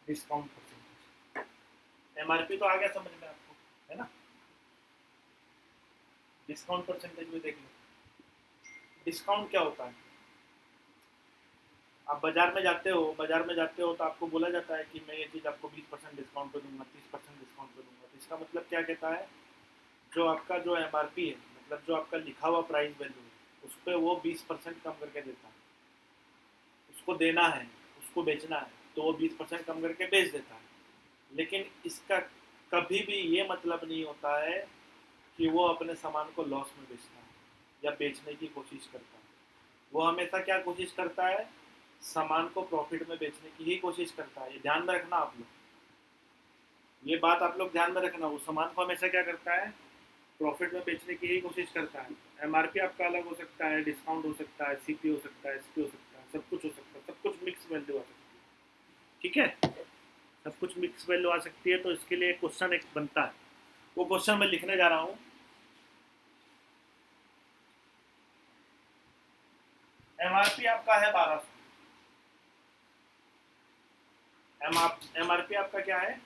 Discount percentage. एमआरपी तो आ गया समझ में आपको, है ना? डिस्काउंट परसेंटेज भी देख लो। डिस्काउंट क्या होता है? आप बाजार में जाते हो तो आपको बोला जाता है कि मैं ये चीज़ आपको 20% डिस्काउंट पे दूंगा, 30% डिस्काउंट पे दूंगा। तो इसका मतलब क्या कहता है, जो आपका जो एमआरपी है, मतलब जो आपका लिखा हुआ प्राइस वैल्यू है, उस पर वो 20% कम करके देता है। उसको देना है, उसको बेचना है, तो वो 20% कम करके बेच देता है। लेकिन इसका कभी भी ये मतलब नहीं होता है कि वो अपने सामान को लॉस में बेचता है या बेचने की कोशिश करता है। वो हमेशा क्या कोशिश करता है? सामान को प्रॉफिट में बेचने की ही कोशिश करता है। ये ध्यान में रखना आप लोग, ये बात आप लोग ध्यान में रखना। वो सामान को हमेशा क्या करता है? प्रॉफिट में बेचने की ही कोशिश करता है। एमआरपी आपका अलग हो सकता है, डिस्काउंट हो सकता है, सीपी हो सकता है, एसपी हो सकता है, सब कुछ हो सकता है, सब कुछ मिक्स वैल्यू आ सकती है। ठीक है, सब कुछ मिक्स वैल्यू आ सकती है। तो इसके लिए क्वेश्चन एक बनता है, वो क्वेश्चन मैं लिखने जा रहा हूँ। एमआरपी आपका है 1200। एमआरपी आपका क्या है?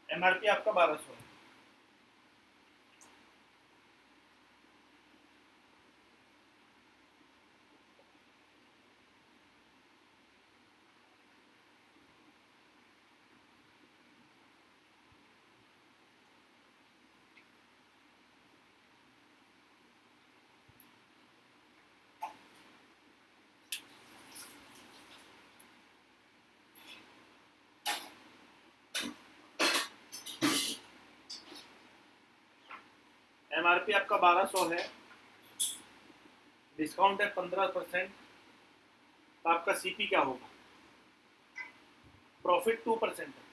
एमआरपी आपका 1200 है। एमआरपी आपका 1200 है, डिस्काउंट है 15%। तो आपका सीपी क्या होगा? प्रॉफिट 2% है।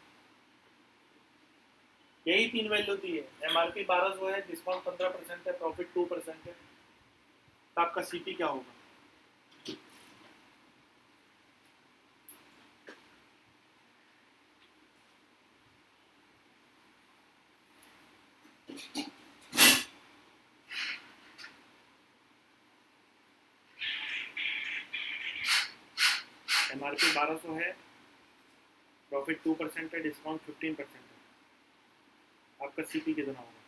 यही तीन वैल्यू दी है, एमआरपी 1200 है, डिस्काउंट 15% है, प्रॉफिट 2% है। तो आपका सीपी क्या होगा? एमआरपी 1200 है, प्रॉफिट 2% है, डिस्काउंट 15% है। आपका सीपी कितना होगा?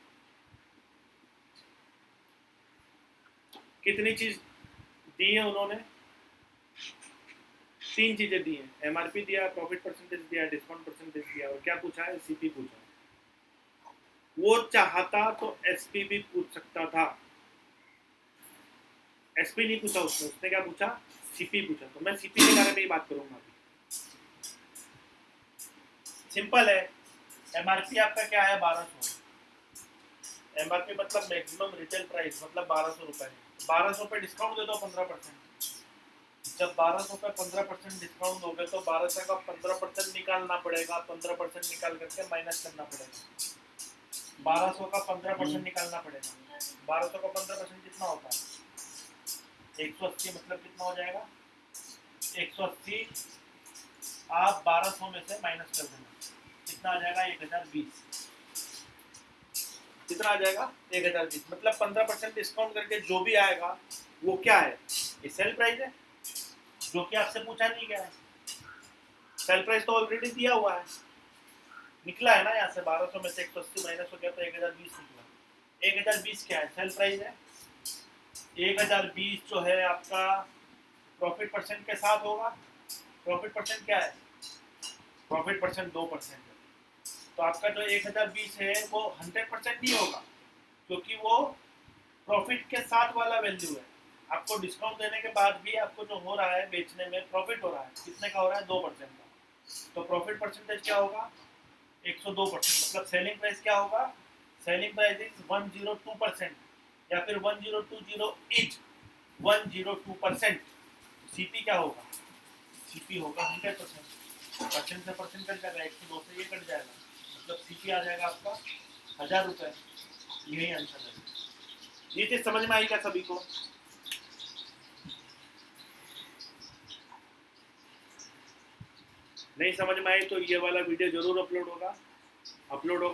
कितनी चीज दी है उन्होंने? तीन चीजें दी हैं, एमआरपी दिया, प्रॉफिट परसेंटेज दिया, डिस्काउंट परसेंटेज दिया, और क्या पूछा है? सीपी पूछा है। वो चाहता तो एसपी भी पूछ सकता था, एसपी नहीं पूछा उसने। उसने क्या पूछा? सीपी पूछा। तो मैं सीपी के बारे में ही बात करूंगा अभी। सिंपल है, एमआरपी आपका क्या है? 1200। MRP मतलब मैक्सिमम रिटेल प्राइस, मतलब 1200 रुपए। 1200 पे डिस्काउंट दे दो 15%। जब 1200 पे 15% डिस्काउंट दोगे तो 1200 का 15% निकालना पड़ेगा, 15% निकाल करके माइनस करना पड़ेगा। 1200 का 15% निकालना पड़ेगा। 1200 का 15% कितना होता है? 180, मतलब कितना हो जाएगा? 180 आप 1200 में से माइनस कर देना, कितना आ जाएगा? 1020। कितना आ जाएगा? 1020। मतलब 15% डिस्काउंट करके जो भी आएगा वो क्या है? ये सेल प्राइस है, जो कि आपसे पूछा नहीं गया है। सेल प्राइस तो ऑलरेडी दिया हुआ है, निकला है ना यहाँ से। 1200 में से 180 माइनस हो गया तो 1020 निकला। 1020 क्या है? सेल प्राइस है। 1020 जो है आपका प्रॉफिट परसेंट के साथ होगा। प्रॉफिट परसेंट क्या है? प्रॉफिट परसेंट 2% है। तो आपका जो 1020 है वो 100% नहीं होगा, क्योंकि वो प्रॉफिट के साथ वाला वैल्यू है। आपको डिस्काउंट देने के बाद भी आपको जो हो रहा है बेचने में प्रॉफिट हो रहा है, कितने का हो रहा है? 2% का। तो प्रॉफिट परसेंटेज क्या होगा? 102%। मतलब सेलिंग प्राइस क्या होगा? सेलिंग प्राइस इज 102%, या फिर 1020 इज 102%। सीपी क्या होगा? सीपी होगा 100%। परसेंट से परसेंट कट जाएगा, 102 से ये कट जाएगा, मतलब सीपी आ जाएगा आपका 1000 रुपये। यही आंसर है। ये चीज समझ में आई क्या सभी को? नहीं समझ में आई तो ये वाला वीडियो जरूर अपलोड होगा,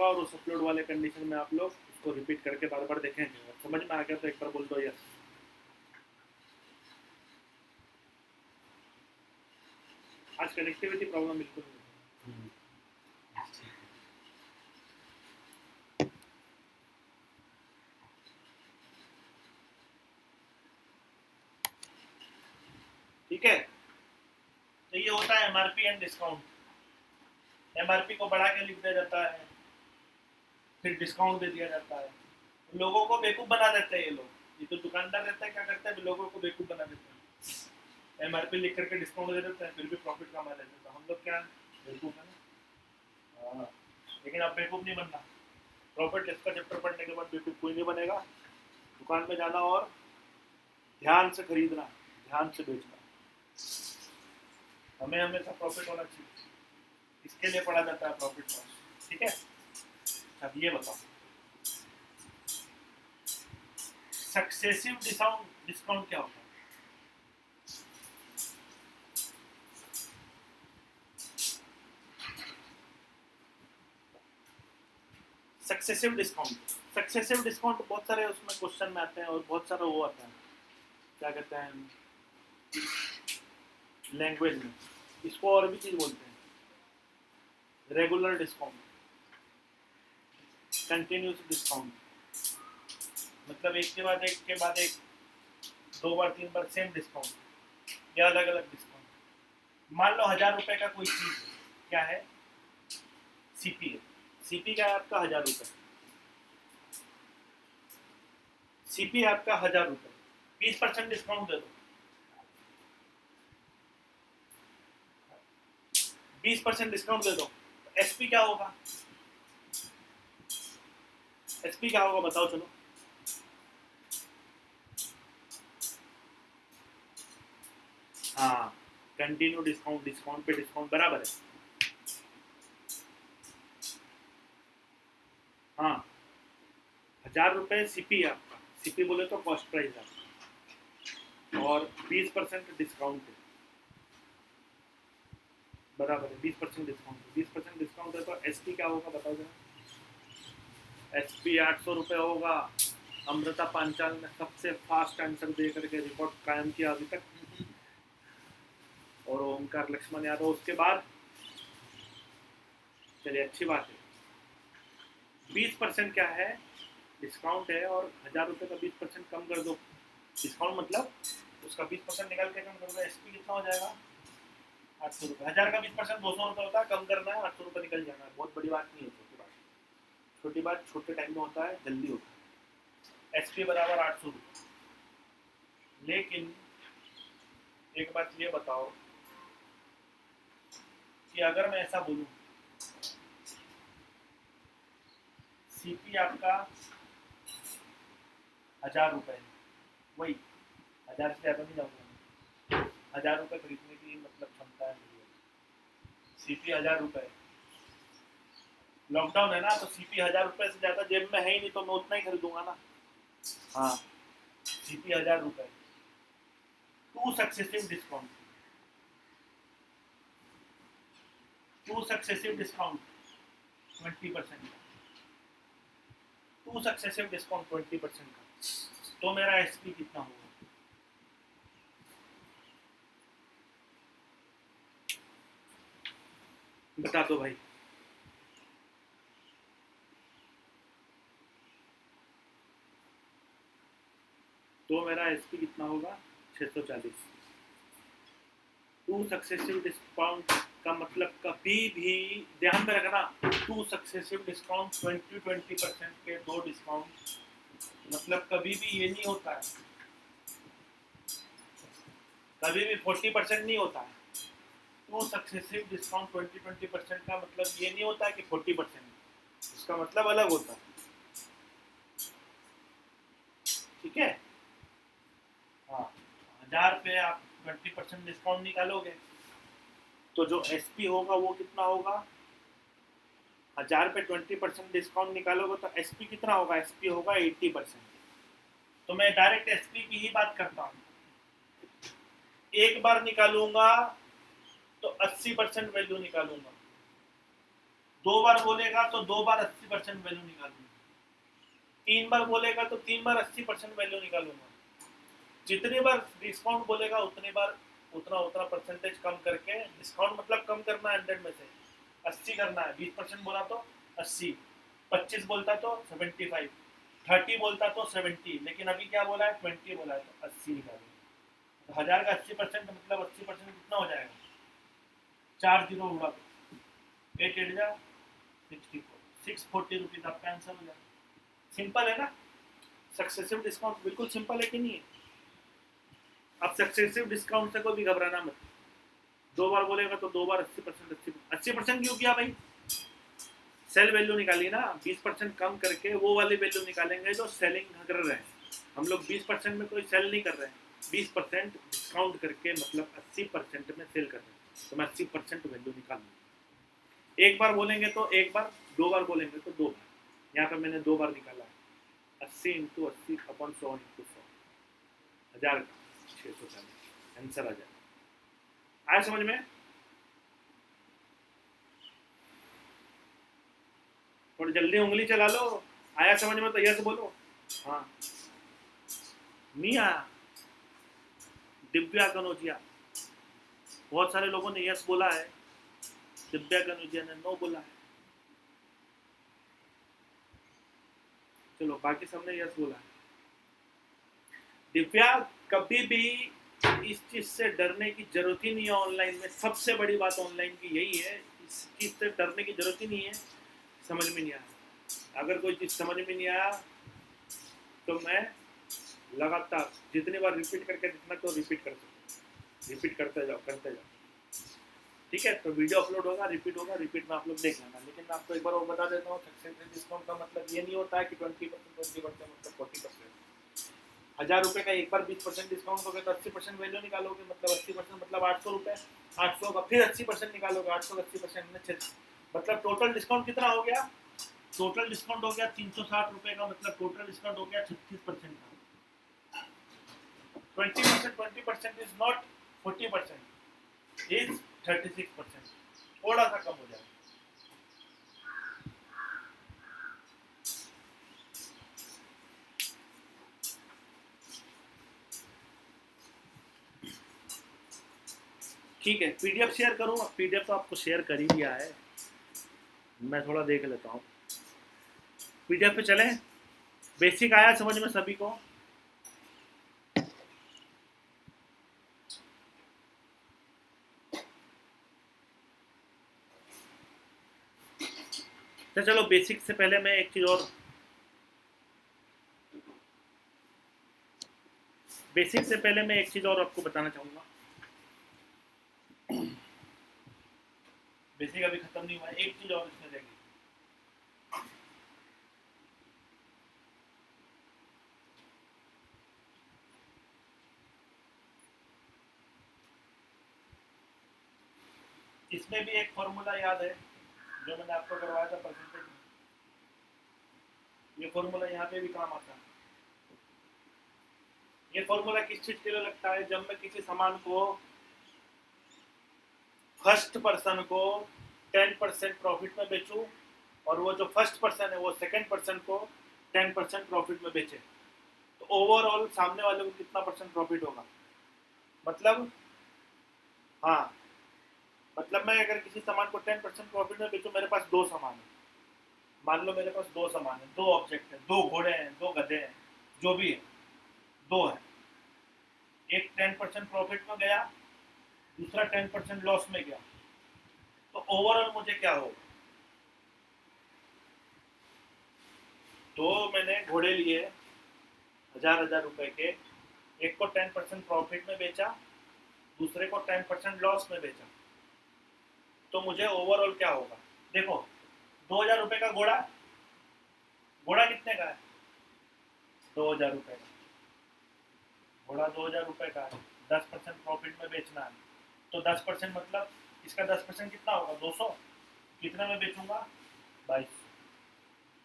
और उस अपलोड वाले कंडीशन में आप लोग उसको रिपीट करके बार बार देखेंगे। और समझ में आ गया तो एक बार बोल दो यस। आज कनेक्टिविटी प्रॉब्लम बिल्कुल नहीं। ठीक है, तो ये होता है एमआरपी एंड डिस्काउंट। एमआरपी को बढ़ा के लिख दिया जाता है, फिर डिस्काउंट दे दिया जाता है। लोगों को बेवकूफ बना देते हैं ये लोग। ये तो दुकानदार रहता है, क्या करता है? लोगों को बेवकूफ बना देते हैं। एमआरपी लिख करके डिस्काउंट दे देते हैं, फिर भी प्रॉफिट कमा लेते हैं। तो हम लोग क्या बेवकूफ है ना? हाँ, लेकिन अब बेवकूफ नहीं बनना। प्रॉफिट लिस्ट का चैप्टर पढ़ने के बाद बेवकूफ कोई नहीं बनेगा। दुकान में जाना और ध्यान से खरीदना, ध्यान से बेचना। हमें हमेशा प्रॉफिट होना चाहिए, इसके लिए पढ़ा जाता है प्रॉफिट लॉस। ठीक है, अब ये बताओ, सक्सेसिव डिस्काउंट क्या होता है? सक्सेसिव डिस्काउंट बहुत सारे उसमें क्वेश्चन में आते हैं, और बहुत सारा वो आता है, क्या कहते हैं लैंग्वेज में, इसको और भी चीज बोलते हैं। रेगुलर डिस्काउंट, कंटिन्यूस डिस्काउंट, मतलब एक के बाद एक के बाद एक, 2 बार 3 बार सेम डिस्काउंट या अलग अलग डिस्काउंट। मान लो 1000 रुपए का कोई चीज है, क्या है? सीपी है। सीपी का है आपका 1000 रुपए। सीपी आपका 1000 रुपए, 20% डिस्काउंट दे दो, 20% डिस्काउंट दे दो, एसपी क्या होगा? एसपी क्या होगा बताओ चलो। हाँ, कंटिन्यू डिस्काउंट, डिस्काउंट पे डिस्काउंट, बराबर है। हाँ, 1000 रुपए सीपी है आपका। सीपी बोले तो कॉस्ट प्राइस है आपका, और 20% डिस्काउंट है, बराबर है। 20% डिस्काउंट है, 20% डिस्काउंट है, तो एसपी क्या होगा बताओ जरा। एसपी 800 रुपये होगा। अमृता पांचाल ने सबसे फास्ट आंसर दे करके रिकॉर्ड कायम किया अभी तक, और ओमकार लक्ष्मण यादव उसके बाद। चलिए, अच्छी बात है। 20% क्या है? डिस्काउंट है, और 1000 रुपये का 20% कम कर दो। डिस्काउंट मतलब उसका 20% निकाल के कम कर दो, एसपी कितना हो जाएगा? 800 रुपये। 1000 का 20% 200 रुपये होता है, कम करना है 800 रुपये निकल जाना है। बहुत बड़ी बात नहीं है, छोटी बात छोटे टाइम में होता है, जल्दी होता है। एसपी बराबर 800 रुपये। लेकिन एक बात ये बताओ कि अगर मैं ऐसा बोलूं, सीपी आपका 1000 रुपये, वही 1000 से ज़्यादा नहीं जाऊँगा। 1000 रुपये खरीदने की मतलब क्षमता है मेरी। सीपी 1000 रुपये, लॉकडाउन है ना, तो सीपी 1000 रुपये से ज़्यादा जेब में है ही नहीं, तो मैं उतना ही खरीदूंगा ना। हाँ, सीपी 1000 रुपये, 2 सक्सेसिव डिस्काउंट, 2 सक्सेसिव डिस्काउंट 20% का, 2 सक्सेसिव डिस्काउंट 20% का, तो मेरा एसपी कितना होगा? बता दो भाई। तो मेरा एसपी कितना होगा? 640। 2 सक्सेसिव डिस्काउंट का मतलब कभी भी ध्यान में रखना, 2 सक्सेसिव डिस्काउंट 20% के 2 डिस्काउंट मतलब कभी भी ये नहीं होता है, कभी भी 40% नहीं होता है। 2 सक्सेसिव डिस्काउंट 20% का मतलब ये नहीं होता है कि 40%, उसका मतलब अलग होता है। ठीक है, हाँ, 1000 पे आप 20% डिस्काउंट निकालोगे तो जो एसपी होगा वो कितना होगा? 1000 पे 20% डिस्काउंट निकालोगे तो एसपी कितना होगा? एसपी होगा 80%। तो मैं डायरेक्ट एसपी की ही बात करता हूँ। एक बार निकालूंगा तो 80% वैल्यू निकालूंगा, 2 बार बोलेगा तो 2 बार 80% वैल्यू निकालूंगा, 3 बार बोलेगा तो 3 बार 80% वैल्यू निकालूंगा। जितनी बार डिस्काउंट बोलेगा उतनी बार उतना उतना परसेंटेज कम करके, डिस्काउंट मतलब कम करना है 100 में से 80 करना है। 20% बोला तो 80, 25 बोलता तो 75, 30 बोलता तो 70, लेकिन अभी क्या बोला है? 20 बोला है, तो 80 निकालेंगे। तो 1000 का 80% मतलब 80% कितना हो जाएगा? 4 जीरो उड़ा दो, 8 8 जा 64, 640 रुपीज आपका आंसर हो जाएगा। सिंपल है ना? सक्सेसिव डिस्काउंट बिल्कुल सिंपल है कि नहीं है? अब सक्सेसिव डिस्काउंट से कोई भी घबराना मत, 2 बार बोलेगा तो 2 बार 80%, 80% क्यों किया भाई? सेल वैल्यू निकाली ना, 20% कम करके वो वाली वैल्यू निकालेंगे जो सेलिंग कर रहे हैं। हम लोग 20% में कोई सेल नहीं कर रहे हैं, 20% डिस्काउंट करके मतलब 80% में सेल कर रहे हैं, तो मैं 80% वैल्यू निकालूंगा। एक बार बोलेंगे तो एक बार, 2 बार बोलेंगे तो 2 बार। यहाँ पे मैंने 2 बार निकाला है, 80 इंटू 80 अपॉन 100 इंटू 100, 1000 का 640 आंसर आ जाएगा। आया समझ में? थोड़ी जल्दी उंगली चला लो। आया समझ में तो यस बोलो। हाँ, मिया दिव्या कनौजिया, बहुत सारे लोगों ने यस बोला है, दिव्या कनौजिया ने नो बोला है। चलो बाकी सबने यस बोला है। दिव्या, कभी भी इस चीज से डरने की जरूरत ही नहीं है। ऑनलाइन में सबसे बड़ी बात ऑनलाइन की यही है, इस चीज से डरने की जरूरत ही नहीं है। समझ में नहीं आया, अगर कोई चीज समझ में नहीं आया तो मैं लगातार जितनी बार रिपीट करके जितना तो रिपीट कर सकते, रिपीट करते जाओ करते जाओ। ठीक है, तो वीडियो अपलोड होगा, रिपीट होगा, रिपीट में आप लोग देख लेना। लेकिन आपको एक बार और बता देता हूँ, सक्सेसिव डिस्काउंट का मतलब ये नहीं होता है कि 20% मतलब 40%। 1000 रुपये का एक बार 20% डिस्काउंट हो गया तो 80% वैल्यू निकालोगे, मतलब 80% मतलब 800 रुपये, 800 का फिर 80% निकालोगे, 800 का 80% में मतलब टोटल डिस्काउंट कितना हो गया? टोटल डिस्काउंट हो गया 360 रुपये का, मतलब टोटल डिस्काउंट हो गया 36% का। 20% इज नॉट 40%, इज 36%, थोड़ा सा कम हो जाएगा। ठीक है, पीडीएफ शेयर करूँ? पीडीएफ तो आपको शेयर कर ही दिया है, मैं थोड़ा देख लेता हूँ। पीडीएफ पे चलें? बेसिक आया समझ में सभी को? तो चलो बेसिक से पहले मैं एक चीज और, बेसिक से पहले मैं एक चीज और आपको बताना चाहूंगा। बेसिक अभी खत्म नहीं हुआ, एक चीज और इसमें देखें। इसमें भी एक फॉर्मूला याद है जो मैंने आपको करवाया था परसेंटेज में, ये फॉर्मूला यहाँ पे भी काम आता है। ये फॉर्मूला किस चीज के लिए लगता है? जब मैं किसी सामान को फर्स्ट पर्सन को 10% प्रॉफिट में बेचूं और वो जो फर्स्ट पर्सन है वो सेकंड पर्सन को 10% प्रॉफिट में बेचे, तो ओवरऑल सामने वाले को कितना परसेंट प्रॉफिट होगा? मतलब हाँ, मतलब मैं अगर किसी सामान को 10% प्रॉफिट में बेचूं, मेरे पास दो सामान है, मान लो मेरे पास दो सामान है, दो ऑब्जेक्ट है, दो घोड़े हैं, दो गधे हैं, जो भी है, दो है। एक 10% प्रॉफिट में गया, दूसरा 10% लॉस में गया, तो ओवरऑल मुझे क्या होगा? तो मैंने घोड़े लिए 1000 रुपए के, एक को 10% प्रॉफिट में बेचा, दूसरे को 10% लॉस में बेचा, तो मुझे ओवरऑल क्या होगा? देखो, 2000 रुपए का घोड़ा, घोड़ा कितने का है? 2000 रुपए का घोड़ा, 2000 रुपए का है, 10% प्रॉफिट में बेचना है, तो 10% मतलब इसका 10% कितना होगा? 200। कितने में बेचूंगा? 22।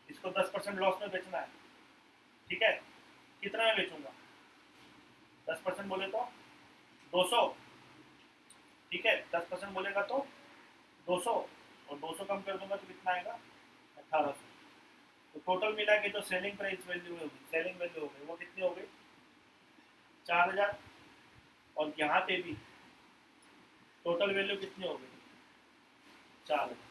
इसको 10% लॉस में बेचना है, ठीक है, कितना में बेचूंगा? 10% बोले तो 200, ठीक है, 10% बोलेगा तो 200, और 200 कम कर दूंगा तो कितना आएगा? 1800। तो टोटल मिला के जो सेलिंग प्राइस वैल्यू होगी, सेलिंग वैल्यू हो गई, वो कितनी हो गई? 4000। और यहाँ पे भी टोटल वैल्यू कितनी हो गई? 4000।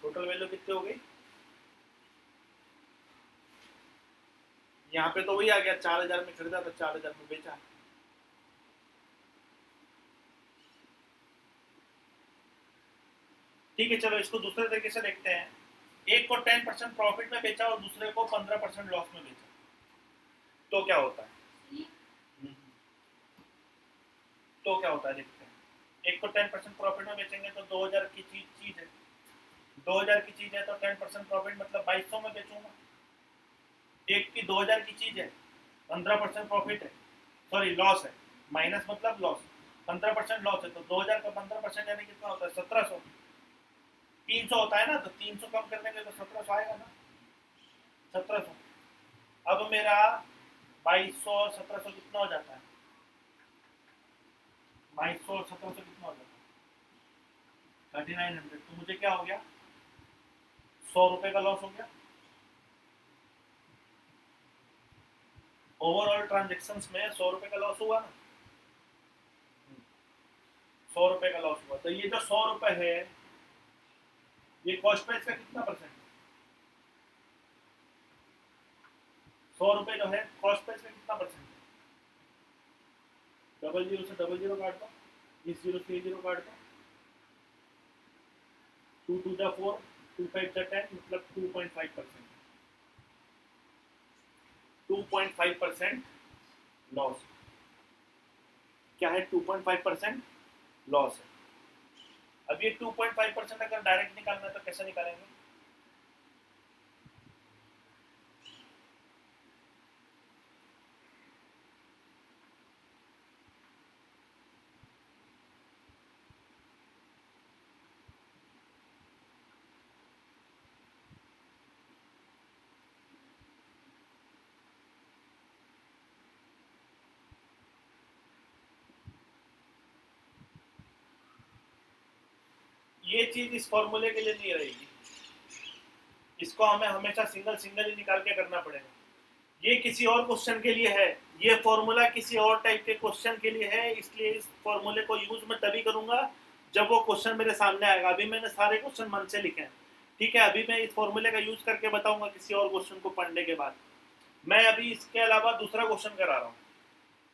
टोटल वैल्यू कितनी हो गई? यहाँ पे तो वही आ गया, 4000 में खरीदा तो 4000 में बेचा। ठीक है, चलो इसको दूसरे तरीके से देखते हैं। एक को 10% प्रॉफिट में बेचा और दूसरे को 15% लॉस में बेचा, तो क्या होता है? तो क्या होता है देखते हैं। एक को 10% प्रॉफिट में बेचेंगे तो 2000 की चीज है, 2000 की चीज है तो 10% प्रॉफिट मतलब 2200 में बेचूंगा। एक की 2000 की चीज है, 15% प्रॉफिट है, सॉरी लॉस है, माइनस मतलब लॉस, 15% लॉस है, तो 2000 का 15% यानी कितना होता है? 1700। 300 होता है ना, तो 300 कम कर देंगे तो 1700 आएगा ना, 1700। अब मेरा 2200 1700 कितना हो जाता है? 2200 1700 कितना हो जाता है? 3900। तो मुझे क्या हो गया? 100 रुपए का लॉस हो गया। ओवरऑल ट्रांजेक्शन में 100 रुपए का लॉस हुआ ना, 100 रुपए का लॉस हुआ। तो ये जो 100 रुपए है, ये कॉस्ट प्राइस का कितना परसेंट है? 100 रुपए जो है कॉस्ट प्राइस का कितना परसेंट है? डबल जीरो से डबल जीरो काट दो, इस जीरो से जीरो काट दो, 2 2 जा 4, 2 5 जा 10, मतलब 2.5%। 2.5% लॉस। क्या है? 2.5% लॉस है। अब ये 2.5% अगर डायरेक्ट निकालना है तो कैसे निकालेंगे? ये चीज इस फॉर्मूले के लिए नहीं रहेगी, इसको हमें हमेशा सिंगल सिंगल ही निकाल के करना पड़ेगा। ये किसी और क्वेश्चन के लिए है, ये फॉर्मूला किसी और टाइप के क्वेश्चन के लिए है, इसलिए इस फॉर्मूले को यूज मैं तभी करूंगा जब वो क्वेश्चन मेरे सामने आएगा। अभी मैंने सारे क्वेश्चन मन से लिखे हैं, ठीक है, अभी मैं इस फॉर्मूले का यूज करके बताऊंगा किसी और क्वेश्चन को पढ़ने के बाद। मैं अभी इसके अलावा दूसरा क्वेश्चन करा रहा हूँ,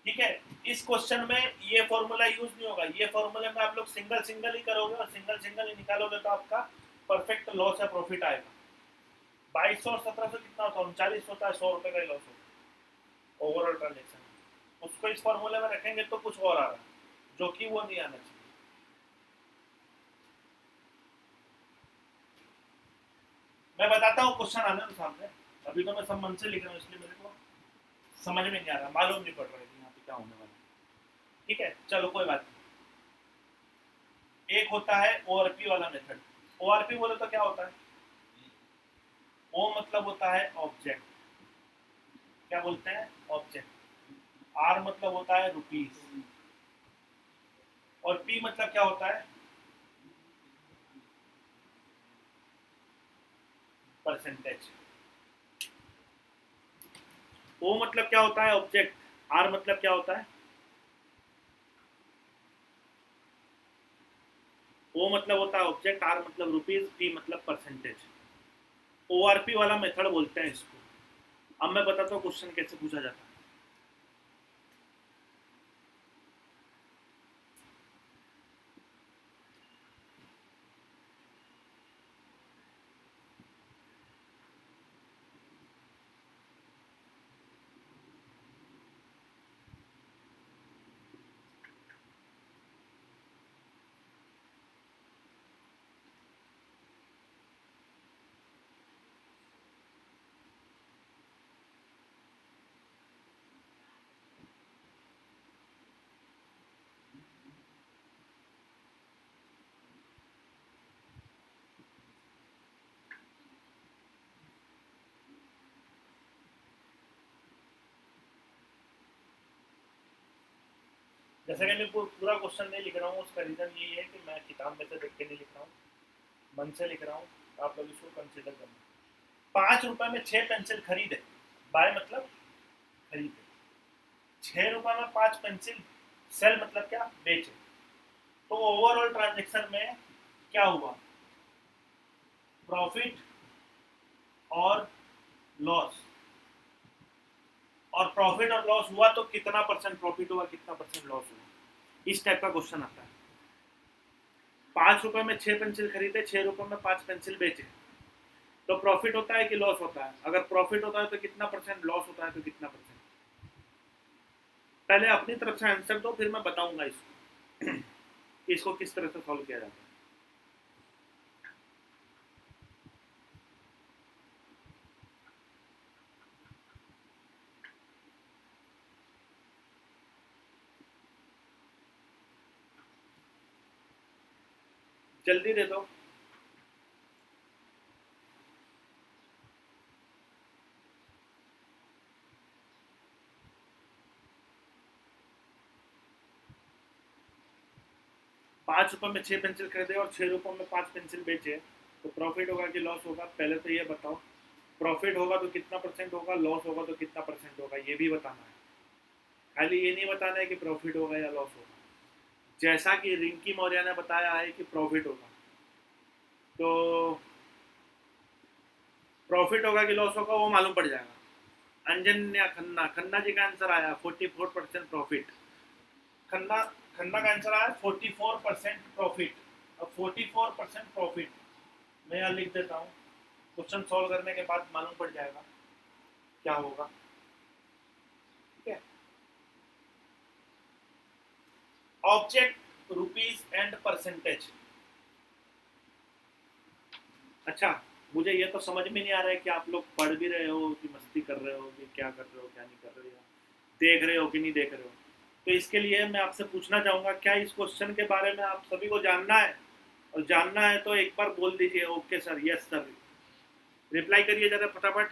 ठीक है, इस क्वेश्चन में ये फॉर्मूला यूज नहीं होगा, ये फॉर्मूले में आप लोग सिंगल सिंगल ही करोगे और सिंगल सिंगल ही निकालोगे तो आपका परफेक्ट लॉस या प्रॉफिट आएगा। 2200 और 1700 कितना होता है? 39 होता है, 100 रुपए का ही लॉस होगा ओवरऑल ट्रांजेक्शन। उसको इस फॉर्मूले में रखेंगे तो कुछ और आ रहा है जो कि वो नहीं आना चाहिए। मैं बताता हूँ, क्वेश्चन आने दो सामने, अभी तो मैं सब मन से लिख रहा हूँ इसलिए मेरे को समझ में नहीं आ रहा, मालूम नहीं पड़ रहा है यहाँ पे क्या होने वाला है। ठीक है, चलो कोई बात नहीं। एक होता है ओआरपी वाला मेथड। ओआरपी बोले तो क्या होता है? ओ मतलब होता है ऑब्जेक्ट, क्या बोलते हैं? ऑब्जेक्ट। आर मतलब होता है रुपीस, और पी मतलब क्या होता है? परसेंटेज। ओ मतलब क्या होता है? ऑब्जेक्ट। आर मतलब क्या होता है? ओ मतलब होता है ऑब्जेक्ट, आर मतलब रुपीस, पी मतलब परसेंटेज। ओआरपी वाला मेथड बोलते हैं इसको। अब मैं बताता हूँ क्वेश्चन कैसे पूछा जाता है। जैसे कि मैं पूरा क्वेश्चन नहीं लिख रहा हूँ, उसका रीजन यही है कि मैं किताब में से देख के नहीं लिख रहा हूँ, मन से लिख रहा हूँ। आप लोग इसको कंसिडर करना। 5 रुपए में 6 पेंसिल खरीदे, बाय मतलब खरीदे। 6 रुपए में 5 पेंसिल सेल मतलब क्या? बेचे। तो ओवरऑल ट्रांजेक्शन में क्या हुआ? प्रॉफिट और लॉस। और प्रॉफिट और लॉस हुआ तो कितना परसेंट प्रॉफिट हुआ, कितना परसेंट लॉस हुआ, इस टाइप का क्वेश्चन आता है। 5 रुपए में 6 पेंसिल खरीदे, 6 रुपए में 5 पेंसिल बेचे, तो प्रॉफिट होता है कि लॉस होता है? अगर प्रॉफिट होता है तो कितना परसेंट, लॉस होता है तो कितना परसेंट? पहले अपनी तरफ से आंसर दो, फिर मैं बताऊंगा इसको कि इसको किस तरह से सॉल्व किया जाता है। जल्दी दे दो। ₹5 में 6 पेंसिल खरीदे और ₹6 में 5 पेंसिल बेचे, तो प्रॉफिट होगा कि लॉस होगा? पहले तो ये बताओ। प्रॉफिट होगा तो कितना परसेंट होगा, लॉस होगा तो कितना परसेंट होगा, ये भी बताना है। खाली ये नहीं बताना है कि प्रॉफिट होगा या लॉस होगा। जैसा कि रिंकी मौर्य ने बताया है कि प्रॉफिट होगा, तो प्रॉफिट होगा कि लॉस होगा वो मालूम पड़ जाएगा। अंजन्या खन्ना, खन्ना जी का आंसर आया 44% प्रॉफिट। खन्ना खन्ना का आंसर आया 44% प्रॉफिट। अब 44% प्रॉफिट मैं यहाँ लिख देता हूँ, क्वेश्चन सॉल्व करने के बाद मालूम पड़ जाएगा क्या होगा। ठीक है। Object, rupees and percentage. अच्छा, मुझे ये तो समझ में नहीं आ रहा है कि आप लोग पढ़ भी रहे हो कि मस्ती कर रहे हो कि क्या कर रहे हो क्या नहीं कर रहे हो, देख रहे हो कि नहीं देख रहे हो। तो इसके लिए मैं आपसे पूछना चाहूँगा, क्या इस क्वेश्चन के बारे में आप सभी को जानना है? और जानना है तो एक बार बोल दीजिए okay sir, yes sir. Reply करिए जरा फटाफट।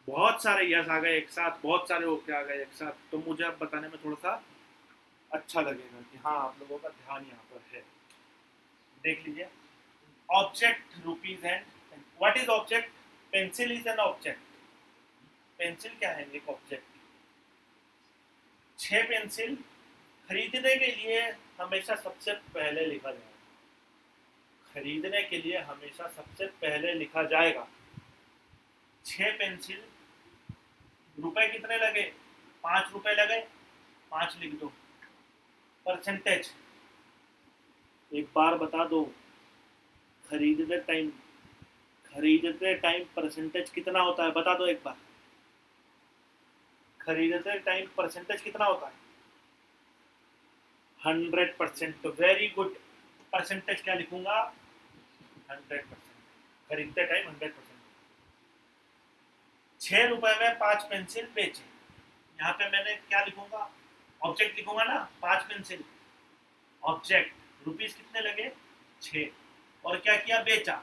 बहुत सारे यस आ गए एक साथ, बहुत सारे ओके आ गए एक साथ, तो मुझे अब बताने में थोड़ा सा अच्छा लगेगा कि हाँ आप लोगों का ध्यान यहाँ पर है। देख लीजिए, object, rupees and what is object? Pencil is an object. Pencil क्या है? एक ऑब्जेक्ट। 6 पेंसिल खरीदने के लिए हमेशा सबसे पहले लिखा जाएगा। खरीदने के लिए हमेशा सबसे पहले लिखा जाएगा 6 पेंसिल। रुपए कितने लगे? 5 रुपए लगे, 5 लिख दो। परसेंटेज एक बार बता दो। खरीदते टाइम, खरीदते टाइम परसेंटेज कितना होता है बता दो एक बार। खरीदते टाइम परसेंटेज कितना होता है? 100%। तो वेरी गुड। परसेंटेज क्या लिखूंगा? 100%। खरीदते टाइम 100%। 6 रुपए में 5 पेंसिल बेचे। यहाँ पे मैंने क्या लिखूंगा, ऑब्जेक्ट लिखूंगा ना, 5 पेंसिल ऑब्जेक्ट, रुपीस कितने लगे 6, और क्या किया, बेचा।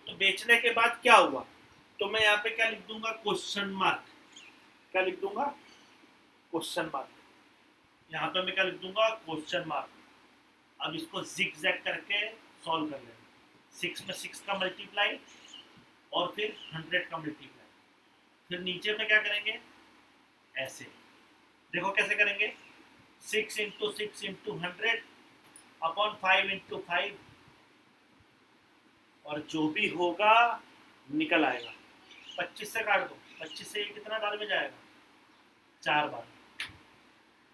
तो बेचने के बाद क्या हुआ, तो मैं यहाँ पे क्या लिख दूंगा, क्वेश्चन मार्क। क्या लिख दूंगा, क्वेश्चन मार्क। यहाँ पे मैं क्या लिख दूंगा, क्वेश्चन मार्क। अब इसको जिग जैग करके सॉल्व कर लेंगे। 6 में 6 का मल्टीप्लाई और फिर 100 का मल्टीप्लाई। फिर नीचे में क्या करेंगे, ऐसे देखो कैसे करेंगे, 6 इंटू 6 इंटू 100 अपॉन 5 इंटू 5, और जो भी होगा निकल आएगा। 25 से काट दो, 25 से ये कितना बार में जाएगा, 4 बार।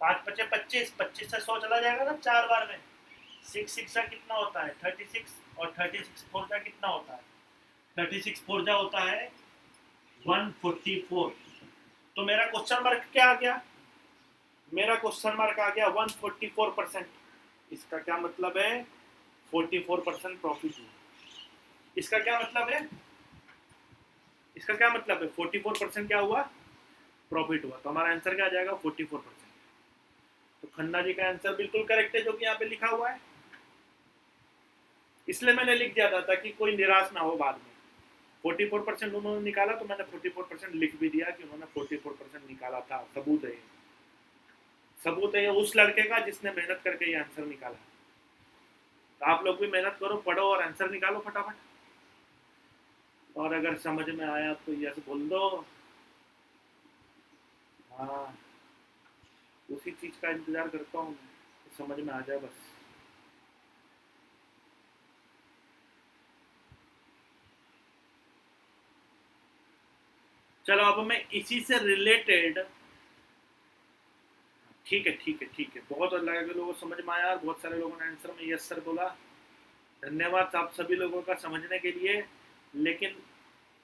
5 पचे 25, 25 से 100 चला जाएगा ना 4 बार में। 6 6 का कितना होता है 36, और 36 फोर जा कितना होता है, 36 फोर जा होता है 144। तो मेरा क्वेश्चन मार्क क्या आ गया, मेरा क्वेश्चन मार्क आ गया 144%। इसका क्या मतलब है, 44% प्रॉफिट हुआ। इसका क्या मतलब है, इसका क्या मतलब है, 44% क्या हुआ, प्रॉफिट हुआ। तो हमारा आंसर क्या आ जाएगा, 44%। तो खन्ना जी का आंसर बिल्कुल करेक्ट है जो कि यहाँ पे लिखा हुआ है। इसलिए मैंने लिख दिया था ताकि कोई निराश ना हो बाद में। 44% उन्होंने निकाला तो मैंने 44% लिख भी दिया कि उन्होंने 44% निकाला था। सबूत है ये, सबूत है ये उस लड़के का जिसने मेहनत करके ये आंसर निकाला। तो आप लोग भी मेहनत करो, पढ़ो और आंसर निकालो फटाफट। और अगर समझ में आया तो यस बोल दो। हाँ, उसी चीज का इंतजार करता हूँ, तो समझ में आ जाए बस। चलो अब मैं इसी से रिलेटेड, ठीक है ठीक है ठीक है, बहुत लोगों को समझ में आया और बहुत सारे लोगों ने आंसर में यस सर बोला। धन्यवाद आप सभी लोगों का समझने के लिए। लेकिन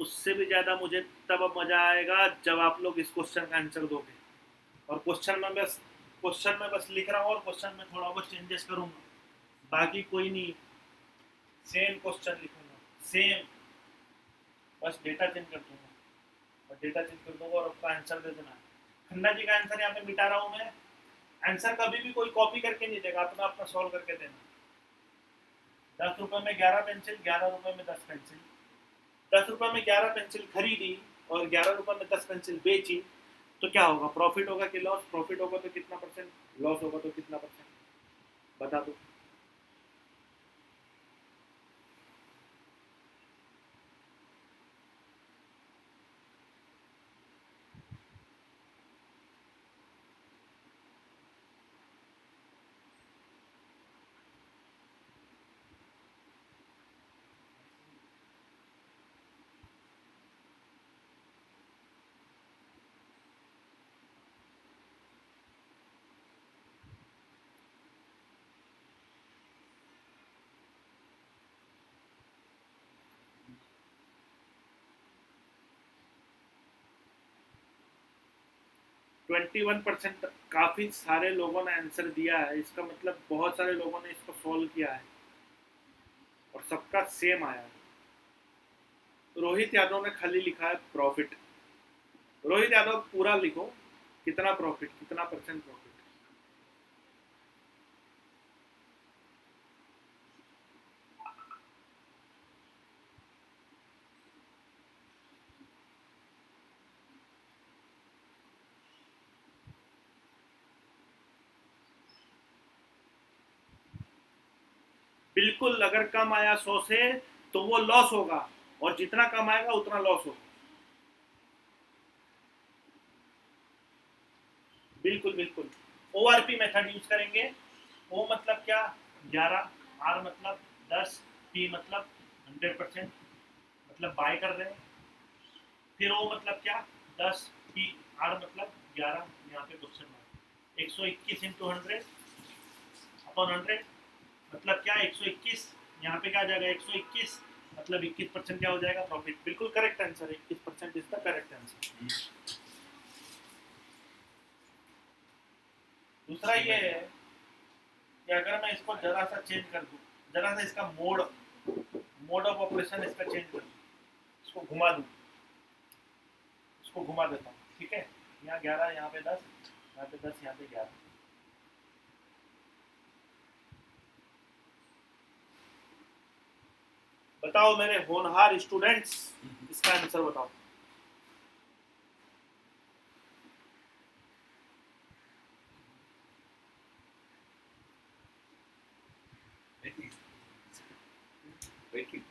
उससे भी ज़्यादा मुझे तब मज़ा आएगा जब आप लोग इस क्वेश्चन का आंसर दोगे। और क्वेश्चन में बस लिख रहा हूँ और क्वेश्चन में थोड़ा बहुत चेंजेस करूँगा, बाकी कोई नहीं, सेम क्वेश्चन लिखूंगा, सेम, बस डेटा चेंज कर दूंगा, और डेटा चेंज कर दूंगा और आपका आंसर दे देना। खन्ना जी का आंसर यहाँ पे मिटा रहा हूँ मैं। आंसर कभी भी कोई कॉपी करके नहीं देगा, अपना अपना सॉल्व करके देना। 10 रुपए में 11 पेंसिल, 11 रुपए में 10 पेंसिल। 10 रुपए में 11 पेंसिल खरीदी और 11 रुपए में 10 पेंसिल बेची, तो क्या होगा, प्रॉफिट होगा कि लॉस? प्रॉफिट होगा तो कितना परसेंट, लॉस होगा तो कितना परसेंट, बता दो। 21%, काफी सारे लोगों ने आंसर दिया है, इसका मतलब बहुत सारे लोगों ने इसको सॉल्व किया है और सबका सेम आया है। रोहित यादव ने खाली लिखा है प्रॉफिट। रोहित यादव पूरा लिखो, कितना प्रॉफिट, कितना परसेंट प्रॉफिट। बिल्कुल, अगर कम आया 100 से तो वो लॉस होगा, और जितना कम आएगा उतना लॉस होगा। बिल्कुल बिल्कुल। ORP मेथड यूज करेंगे। O मतलब क्या, 11, R मतलब 10, P मतलब 100%, मतलब बाय कर रहे हैं। फिर O मतलब क्या, 10, P, R मतलब 11, यहाँ पे क्वेश्चन मार्क। 121 इंटू 100 अपॉन 100, मतलब क्या 121, यहाँ पे क्या आ जाएगा 121, मतलब 21% क्या हो जाएगा, प्रॉफिट। बिल्कुल correct answer, 21% is the correct answer. दूसरा ये है कि अगर मैं इसको जरा सा चेंज कर दूं, जरा सा इसका मोड ऑफ ऑपरेशन इसका चेंज कर दूं, इसको घुमा दूँ, इसको घुमा देता हूँ, ठीक है। यहाँ 11, यहाँ पे 10, यहाँ पे 10, यहाँ पे 11। बताओ मेरे होनहार स्टूडेंट्स, इसका आंसर बताओ। वेटिंग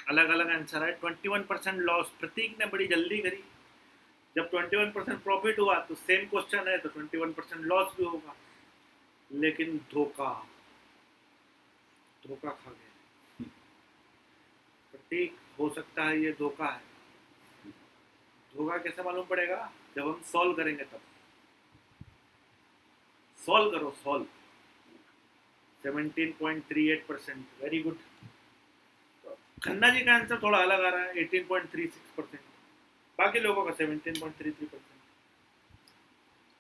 अलग अलग आंसर है। 21% लॉस, प्रतीक ने बड़ी जल्दी करी। जब 21% प्रॉफिट हुआ तो सेम क्वेश्चन है, तो 21% लॉस भी होगा, लेकिन धोखा धोखा खा गए प्रतीक। हो सकता है ये धोखा है। धोखा कैसे मालूम पड़ेगा? जब हम सॉल्व करेंगे तब। सॉल्व करो, solve. 17.38%, very good. Khanna ji का आंसर थोड़ा अलग आ रहा है, 18.36%। बाकी लोगों का 17.33%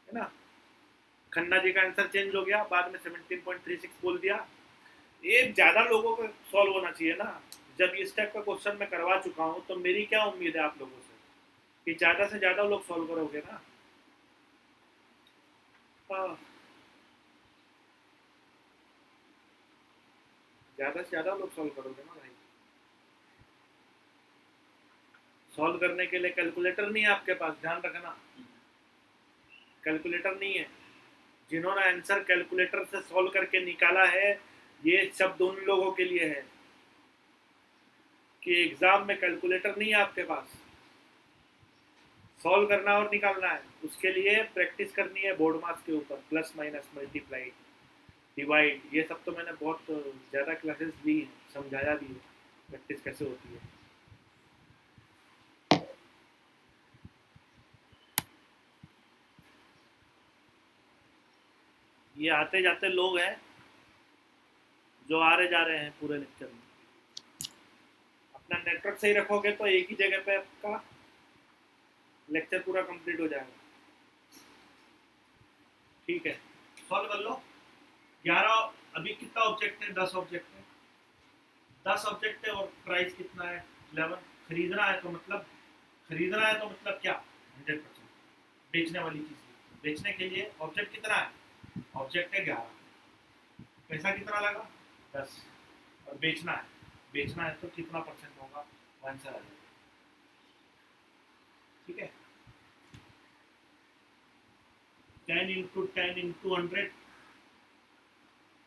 है ना। खन्ना जी का आंसर चेंज हो गया, बाद में 17.36 बोल दिया। ये ज्यादा लोगों का सॉल्व होना चाहिए ना। जब इस टाइप का क्वेश्चन मैं करवा चुका हूँ तो मेरी क्या उम्मीद है आप लोगों से कि ज्यादा से ज्यादा लोग सॉल्व करोगे ना। हाँ, ज्यादा से ज्यादा लोग सॉल्व करोगे ना भाई। सॉल्व करने के लिए कैलकुलेटर नहीं है आपके पास, ध्यान रखना। कैलकुलेटर नहीं है। जिन्होंने आंसर कैलकुलेटर से सॉल्व करके निकाला है, ये शब्द उन लोगों के लिए है कि एग्जाम में कैलकुलेटर नहीं है आपके पास। सॉल्व करना और निकालना है, उसके लिए प्रैक्टिस करनी है बोर्ड मार्क्स के ऊपर। प्लस माइनस, मल्टीप्लाई, डिवाइड, ये सब तो मैंने बहुत ज़्यादा क्लासेस ली, समझाया भी है प्रैक्टिस कैसे होती है। ये आते जाते लोग हैं जो आ रहे जा रहे हैं पूरे लेक्चर में। अपना नेटवर्क सही रखोगे तो एक ही जगह पे आपका लेक्चर पूरा कंप्लीट हो जाएगा, ठीक है। सॉल्व कर लो। 11, अभी कितना ऑब्जेक्ट है? 10 ऑब्जेक्ट है। 10 ऑब्जेक्ट है और प्राइस कितना है? 11। खरीदना है तो मतलब, खरीदना है तो मतलब क्या? 100%। बेचने वाली चीज़, बेचने के लिए ऑब्जेक्ट कितना है? ऑब्जेक्ट है 11, पैसा कितना लगा? 10, और बेचना है। बेचना है तो कितना परसेंट होगा? 1 से आ जाएगा, ठीक है। 10 इंटू 10 इंटू 100,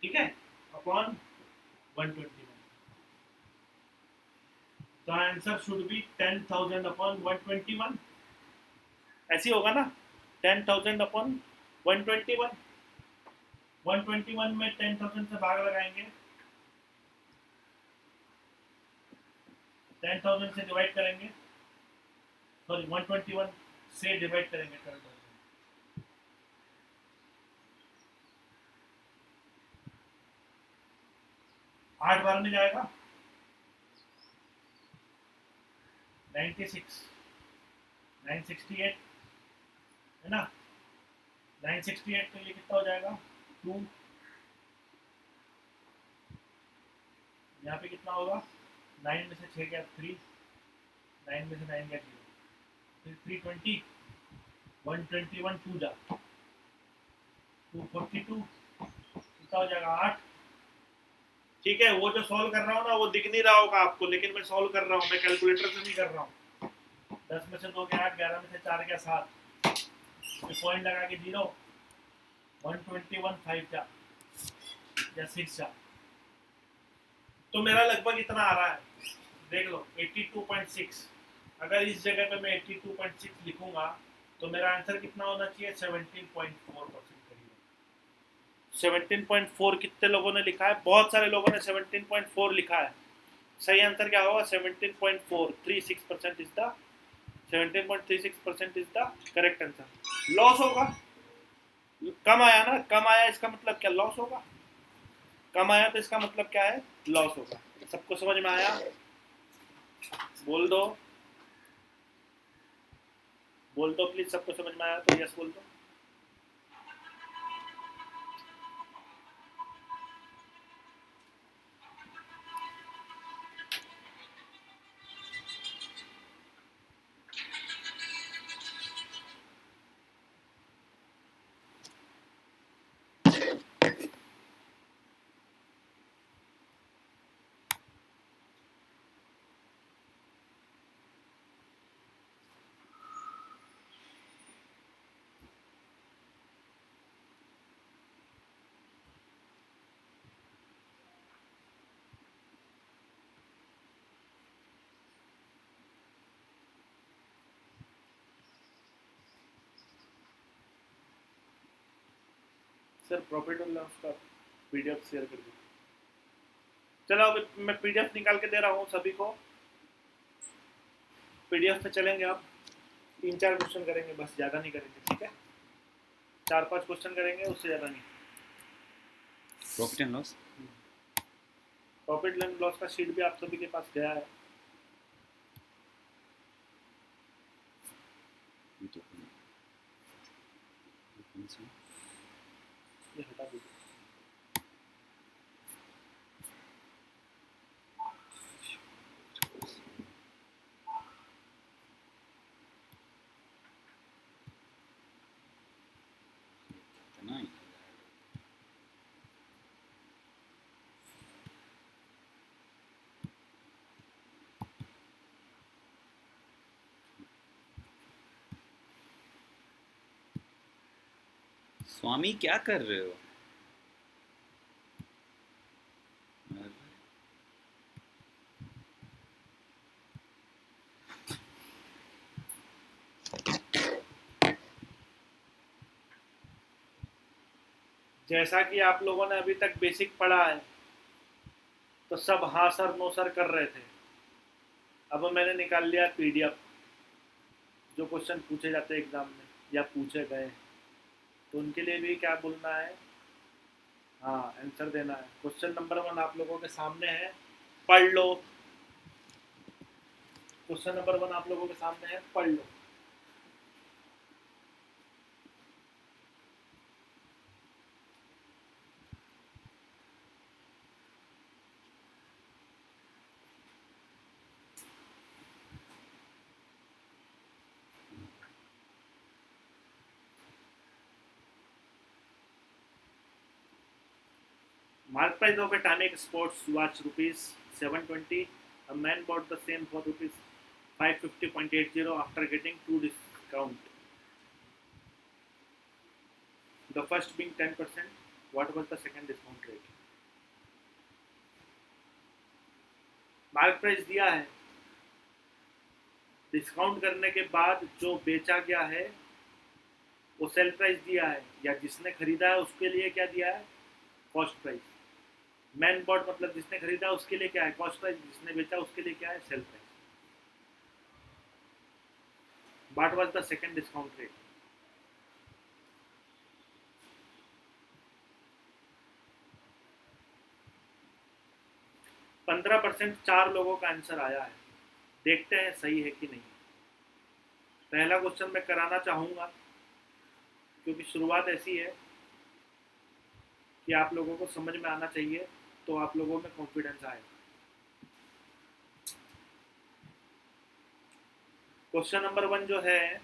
ठीक है, अपॉन 121। तो आंसर शुड बी 10,000 अपॉन 121। ऐसी होगा ना, 10,000 अपॉन 121। 121 में 10,000 से भाग लगाएंगे, 10,000 से डिवाइड करेंगे, सॉरी 121 से डिवाइड करेंगे 10,000। 8 बार में जाएगा 96, 968 है ना। 968 के लिए कितना हो जाएगा? 2। यहाँ पे कितना होगा? 9 में से 6 गया 3, 9 में से 9 गया 0, फिर 320, 121 2 जा 242, कितना हो जाएगा? 8। ठीक है, वो जो सॉल्व कर रहा हूँ ना वो दिख नहीं रहा होगा आपको, लेकिन मैं सॉल्व कर रहा हूँ, मैं कैलकुलेटर से नहीं कर रहा हूँ। 10 में से 2 गया 8, 11 में से 4 गया 7, पॉइंट लगा के 0, 121 5 जा या 6 जा, तो मेरा लगभग इतना आ रहा है, देख लो 82.6। अगर इस जगह पे मैं 82.6 लिखूंगा तो मेरा आंसर कितना होना चाहिए? 17.4% करीब। 17.4 कितने लोगों ने लिखा है? बहुत सारे लोगों ने 17.4 लिखा है। सही आंसर क्या होगा? 17.436% is the 17.36% is the correct answer. Loss होगा कम आया ना, कम आया इसका मतलब क्या, लॉस होगा। कम आया तो इसका मतलब क्या है, लॉस होगा। सबको समझ में आया, बोल दो, बोल दो प्लीज, सबको समझ में आया तो यस बोल दो। सर प्रॉफिट और लॉस का पीडीएफ शेयर कर दीजिए। चलो अभी मैं पीडीएफ निकाल के दे रहा हूँ सभी को, पीडीएफ पे चलेंगे आप। 3-4 क्वेश्चन करेंगे बस, ज़्यादा नहीं करेंगे, ठीक है। 4-5 क्वेश्चन करेंगे, उससे ज़्यादा नहीं। Profit and loss, profit and loss का शीट भी आप सभी के पास गया है। ये हटा दीजिए। स्वामी क्या कर रहे हो? जैसा कि आप लोगों ने अभी तक बेसिक पढ़ा है, तो सब हाँ सर नो सर कर रहे थे। अब मैंने निकाल लिया पीडीएफ, जो क्वेश्चन पूछे जाते हैं एग्जाम में या पूछे गए, तो उनके लिए भी क्या बोलना है, हाँ आंसर देना है। क्वेश्चन नंबर 1 आप लोगों के सामने है, पढ़ लो। क्वेश्चन नंबर 1 आप लोगों के सामने है, पढ़ लो। Mark price of a Timex sports watch ₹720. A man bought the same for ₹550.80 after getting 2 discount. The first being 10%. What was the second discount rate? Mark price दिया है, डिस्काउंट करने के बाद जो बेचा गया है वो सेल प्राइस दिया है, या जिसने खरीदा है उसके लिए क्या दिया है, कॉस्ट प्राइस। मैन बॉट मतलब जिसने खरीदा उसके लिए क्या है, कॉस्ट प्राइस। जिसने बेचा उसके लिए क्या है, sale price. What was the second discount rate? 15%। 4 लोगों का आंसर आया है, देखते हैं सही है कि नहीं। पहला क्वेश्चन मैं कराना चाहूंगा, क्योंकि शुरुआत ऐसी है कि आप लोगों को समझ में आना चाहिए, तो आप लोगों में कॉन्फिडेंस आए। क्वेश्चन नंबर 1 जो है,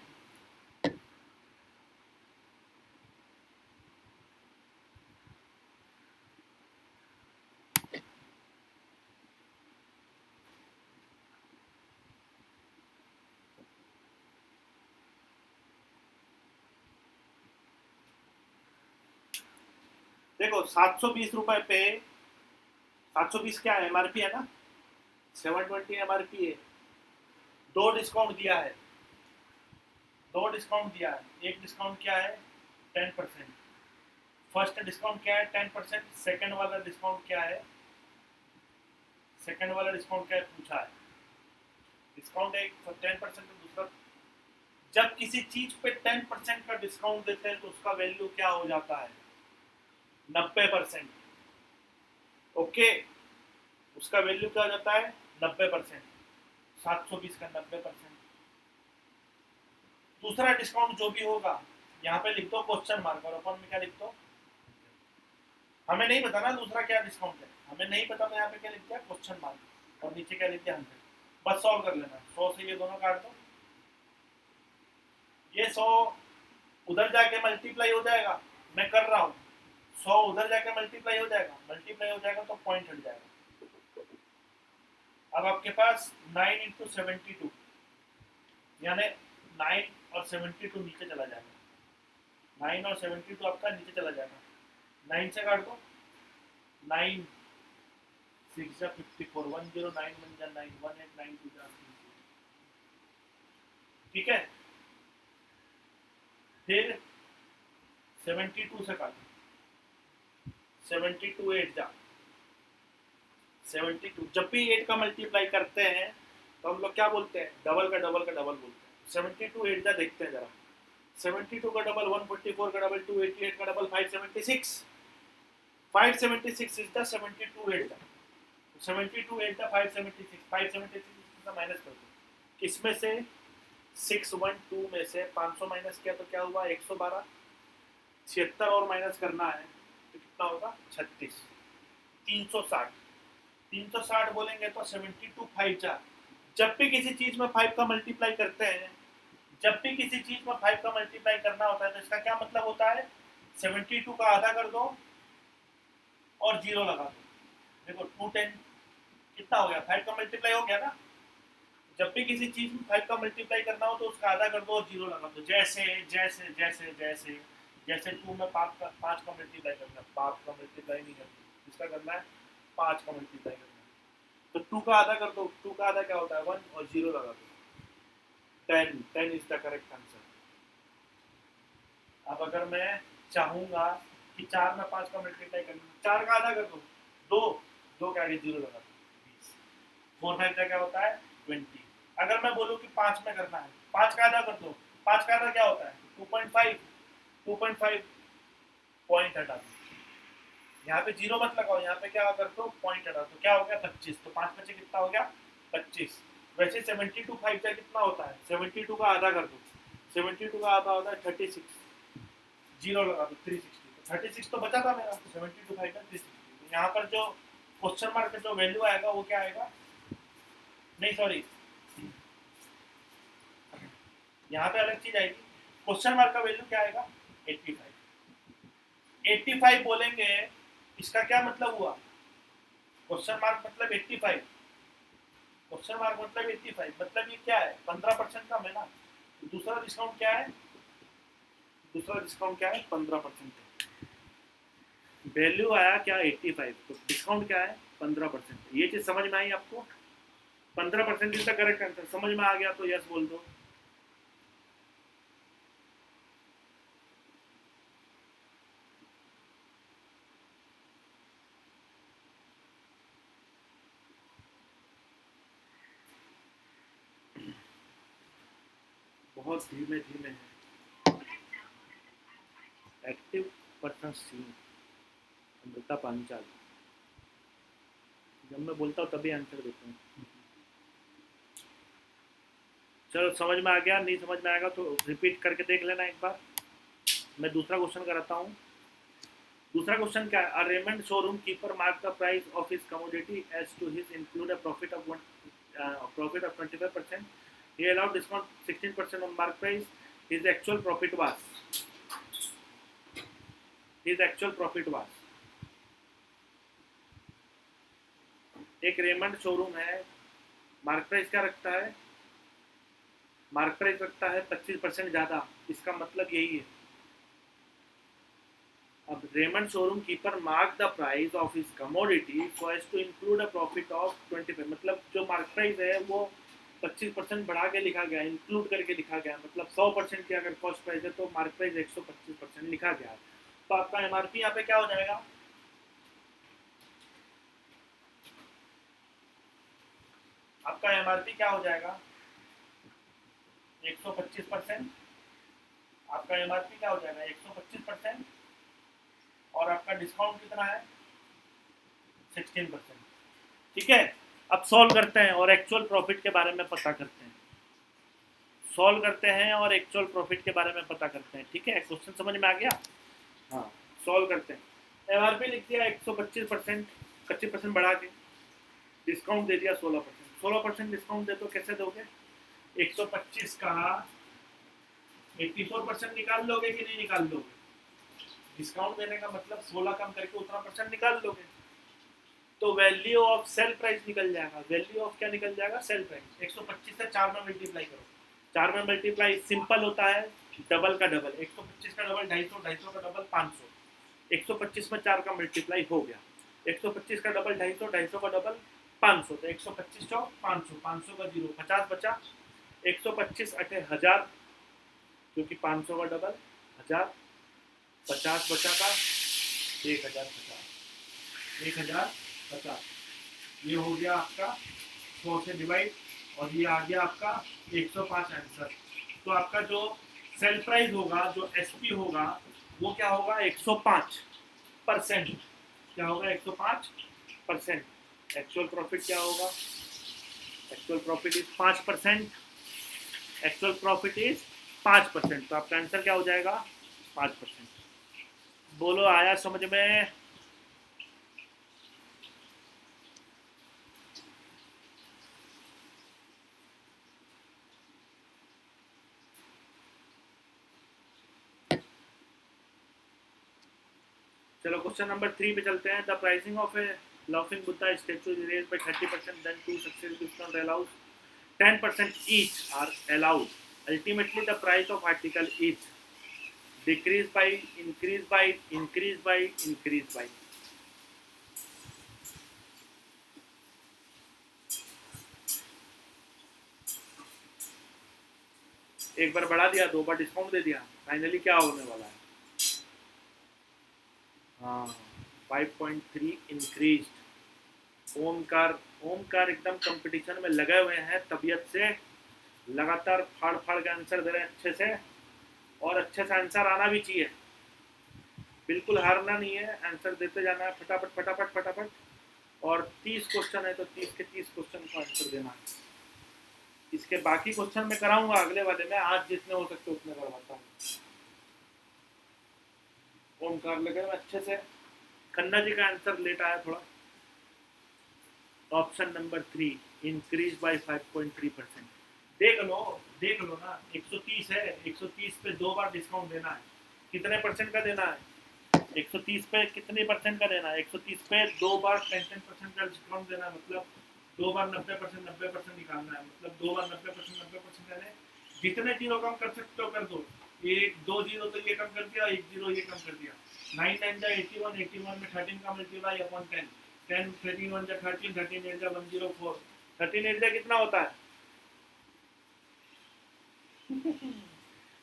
देखो 720 रुपए पे, 720 क्या है, एमआरपी है ना, 720 एमआरपी है। दो डिस्काउंट दिया है, दो डिस्काउंट दिया है। एक डिस्काउंट क्या है, 10%। फर्स्ट डिस्काउंट क्या है, 10%। सेकंड वाला डिस्काउंट क्या है, सेकंड वाला डिस्काउंट क्या है पूछा है। डिस्काउंट एक 10% और दूसरा जब किसी चीज पे 10% का डिस्काउंट देते हैं तो उसका वैल्यू क्या हो जाता है? 90%। ओके, उसका वैल्यू क्या हो जाता है? 90%। 720 का 90%। दूसरा डिस्काउंट जो भी होगा, यहाँ पे लिख दो क्वेश्चन मार्क और अपन में क्या लिख दो? हमें नहीं पता ना दूसरा क्या डिस्काउंट है, हमें नहीं पता, तो यहाँ पे क्या लिख दिया? क्वेश्चन मार्क, और नीचे क्या लिख दिया? 100। बस सॉल्व कर लेना। 100 से ये दोनों काट दो, ये 100 उधर जाके मल्टीप्लाई हो जाएगा, मैं कर रहा हूँ। 100 उधर जाके मल्टीप्लाई हो जाएगा, मल्टीप्लाई हो जाएगा तो पॉइंट हट जाएगा। अब आपके पास 9 इंटू 72, यानी 9 और 72 नीचे चला जाएगा। 9 और 72 आपका नीचे चला जाएगा। 9 से काट दो, 9 6 जा 54, 109 1 जा 9, 1892 जा 3। ठीक है, फिर 72 से काटो, 72 8 जा 72। जब भी 8 का मल्टीप्लाई करते हैं तो हम लोग क्या बोलते हैं? डबल का डबल का डबल बोलते हैं। 72 8 जा देखते हैं जरा। 72 का डबल 144 का डबल 288 का डबल 576। 576 इज द 72 8 जा। 72 8 जा 576। 576 माइनस कर दो, किसमें से? 612 में से 500 माइनस किया तो क्या हुआ? 112। 76 और माइनस करना है तो कितना होगा? 36। 360। 360 बोलेंगे तो 72 5 जा। जब भी किसी चीज में 5 का मल्टीप्लाई करते हैं, जब भी किसी चीज में 5 का मल्टीप्लाई करना होता है तो इसका क्या मतलब होता है? 72 का आधा कर दो और 0 लगा दो। देखो 210 कितना हो गया? 5 का मल्टीप्लाई हो गया ना। जब भी किसी चीज में 5 का मल्टीप्लाई करना हो तो उसका आधा कर दो और 0 लगा दो। जैसे जैसे जैसे जैसे जैसे 2 में 5 का मल्टीप्लाई करना है, 5 का मल्टीप्लाई नहीं करना, इसका करना है 5 का मल्टीप्लाई करना है, तो 2 का आधा कर दो। 2 का आधा क्या होता है? 1 और 0 लगा दो। 10। 10 इज द करेक्ट आंसर। अब अगर मैं चाहूंगा कि 4 में 5 का मल्टीप्लाई करना, 4 का आधा कर दो, 2। 2 के आगे 0 लगा दो, 20। 4 5 क्या होता है? 20। अगर मैं बोलूँ कि 5 में करना है, 5 का आधा कर दो। 5 का आधा क्या होता है? 2.5। 2.5 पॉइंट हटा दो, यहाँ पे 0 मत लगाओ, यहाँ पे क्या कर दो? पॉइंट हटा दो। क्या हो गया? 25। तो 5 बचे कितना हो गया? 25। वैसे 72 5 का कितना होता है? 72 का आधा कर दो। 72 का आधा होता है 36। 0 लगा दो, 360। 36 तो बचा था मेरा, 72 5 का 360। यहाँ पर जो क्वेश्चन मार्क का जो वैल्यू आएगा वो क्या आएगा? नहीं सॉरी, यहाँ पे अलग चीज आएगी। क्वेश्चन मार्क का वैल्यू क्या आएगा? 85। 85 बोलेंगे, इसका क्या मतलब हुआ? क्वेश्चन मार्क मतलब 85। क्वेश्चन मार्क मतलब 85, मतलब ये क्या है? 15% कम है ना। दूसरा डिस्काउंट क्या है? दूसरा डिस्काउंट क्या है? 15%। वैल्यू आया क्या? 85, तो डिस्काउंट क्या है? 15%। ये चीज समझ में आई आपको? 15% इज द करेक्ट आंसर। समझ में आ गया तो यस बोल दो। बहुत धीमे धीमे है। एक्टिव पर्सन सी, अमृता पांचाल। जब मैं बोलता हूँ तभी आंसर देता हूँ। चलो समझ में आ गया, नहीं समझ में आएगा तो रिपीट करके देख लेना एक बार। मैं दूसरा क्वेश्चन कराता हूँ। दूसरा क्वेश्चन क्या है? A Raymond showroom keeper mark the price of his commodity as to his include a profit of 25%. He allowed discount 16% on mark price. His actual profit was. एक रेमंड शोरूम है, mark price क्या रखता है? Mark price रखता है 25% ज्यादा। इसका मतलब यही है। अब Raymond showroom keeper mark the price of his commodity so as to include a profit of 25, मतलब जो मार्क प्राइस है वो 25% बढ़ा के लिखा गया, इंक्लूड करके लिखा गया। मतलब 100% की अगर कॉस्ट प्राइस है तो मार्क प्राइस 125% लिखा गया। तो आपका एमआरपी यहाँ पे क्या हो जाएगा? आपका एमआरपी क्या हो जाएगा? 125%, आपका एमआरपी क्या हो जाएगा 125%, और आपका डिस्काउंट कितना है 16%। ठीक है, अब सॉल्व करते हैं और एक्चुअल प्रॉफिट के बारे में पता करते हैं। सॉल्व करते हैं और एक्चुअल प्रॉफिट के बारे में पता करते हैं। ठीक है, क्वेश्चन समझ में आ गया। हाँ, सॉल्व करते हैं। एमआरपी लिख दिया 125%, 25% बढ़ा के, डिस्काउंट दे दिया 16%। 16% डिस्काउंट दे तो कैसे दोगे? 125 का 84% निकाल लोगे कि नहीं निकाल लोगे? डिस्काउंट देने का मतलब 16 कम करके उतना परसेंट निकाल लोगे, तो वैल्यू ऑफ सेल प्राइस निकल जाएगा। वैल्यू ऑफ क्या निकल जाएगा? Sale price. 125 से 4 में मल्टीप्लाई करो, 4 में मल्टीप्लाई सिंपल होता है, डबल का डबल। 125 का डबल 250, 250 का डबल 500। 125 में 4 का मल्टीप्लाई हो गया। 125 का डबल 250, 250 का डबल 500, तो 125 चौक 500, 500 का जीरो 50 बचा। 125 अठे 1000, क्योंकि 500 का डबल 1000, 50 बचा का 1050, 1050। ये हो गया आपका 100 से डिवाइड, और ये आ गया आपका 105 आंसर। तो आपका जो सेल प्राइस होगा, जो एसपी होगा, वो क्या होगा? 105%। क्या होगा? 105%। एक्चुअल प्रॉफिट क्या होगा? Actual profit is 5%। Actual profit is 5%। तो आपका आंसर क्या हो जाएगा? 5%। बोलो, आया समझ में? चलो क्वेश्चन नंबर 3 पे चलते हैं। The pricing of a laughing Buddha statue is raised by 30%, then two successive discount allowed 10% each are allowed. Ultimately, the price of article is decrease by, increase by, increase by, increase by. एक बार बढ़ा दिया, 2 बार discount दे दिया, finally क्या होने वाला है? हाँ, 5.3 increase. Omkar एकदम कंपटीशन में लगे हुए हैं, तबीयत से लगातार फाड़ फाड़ के आंसर दे रहे हैं अच्छे से, और अच्छे से आंसर आना भी चाहिए। बिल्कुल हारना नहीं है, आंसर देते जाना है फटाफट फटाफट फटाफट। और 30 क्वेश्चन है, तो 30 के 30 क्वेश्चन का आंसर देना है। इसके बाकी क्वेश्चन मैं कराऊंगा अगले वाले में, आज जितने हो सकते उतने करवाता हूँ। ओमकार लगे अच्छे से। खन्ना जी का आंसर लेट आया थोड़ा। Option number 3, increase by 5.3%। देख लो ना, 130 है, 130 पे 2 बार डिस्काउंट देना है। कितने परसेंट का देना है? 130 पे कितने परसेंट का देना है? 130 पे 2 बार 10% का डिस्काउंट देना है, मतलब 2 बार 90% निकालना है, मतलब 2 बार 90% यानी जितने जीरो कम कर सकते हो कर दो। एक 2 जीरो तो ये कम कर दिया, 1 जीरो ये कम कर दिया। 9 9 जा 81, 81 में 13 का मल्टीप्लाई अपॉन 10, 10 13 1 जा 13, 13 8 जा 104, 13 8 जा कितना होता है?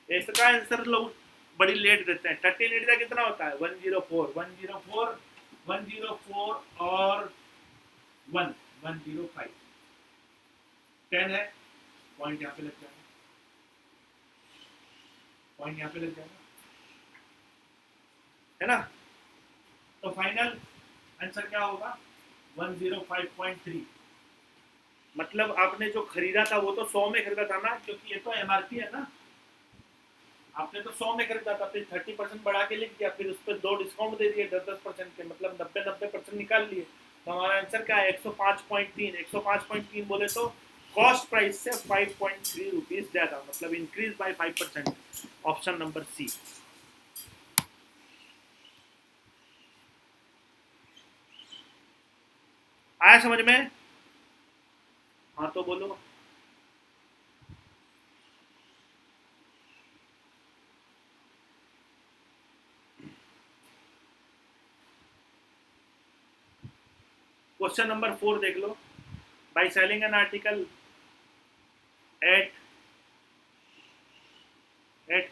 इसका आंसर लोग बड़ी लेट देते हैं। 13 8 जा कितना होता है? 104, 104, 104 और 1, 105। 10 है, पॉइंट यहाँ पे लग जाएगा, पॉइंट यहाँ पे लग जाएगा, है ना? तो फाइनल आंसर क्या होगा? 105.3। मतलब आपने जो खरीदा था वो तो 100 में खरीदा था ना, क्योंकि ये तो एमआरपी है ना। आपने तो 100 में खरीदा था, फिर 30% बढ़ा के लिख दिया, फिर उस पर 2 डिस्काउंट दे दिए 10% के, मतलब 90% निकाल लिए। तो हमारा आंसर क्या है? 105.3। 105.3 बोले तो कॉस्ट प्राइस से 5.3 रुपीज ज्यादा, मतलब increase by 5%। Option number C. आया समझ में? हाँ तो बोलो। क्वेश्चन नंबर 4 देख लो। By selling an article at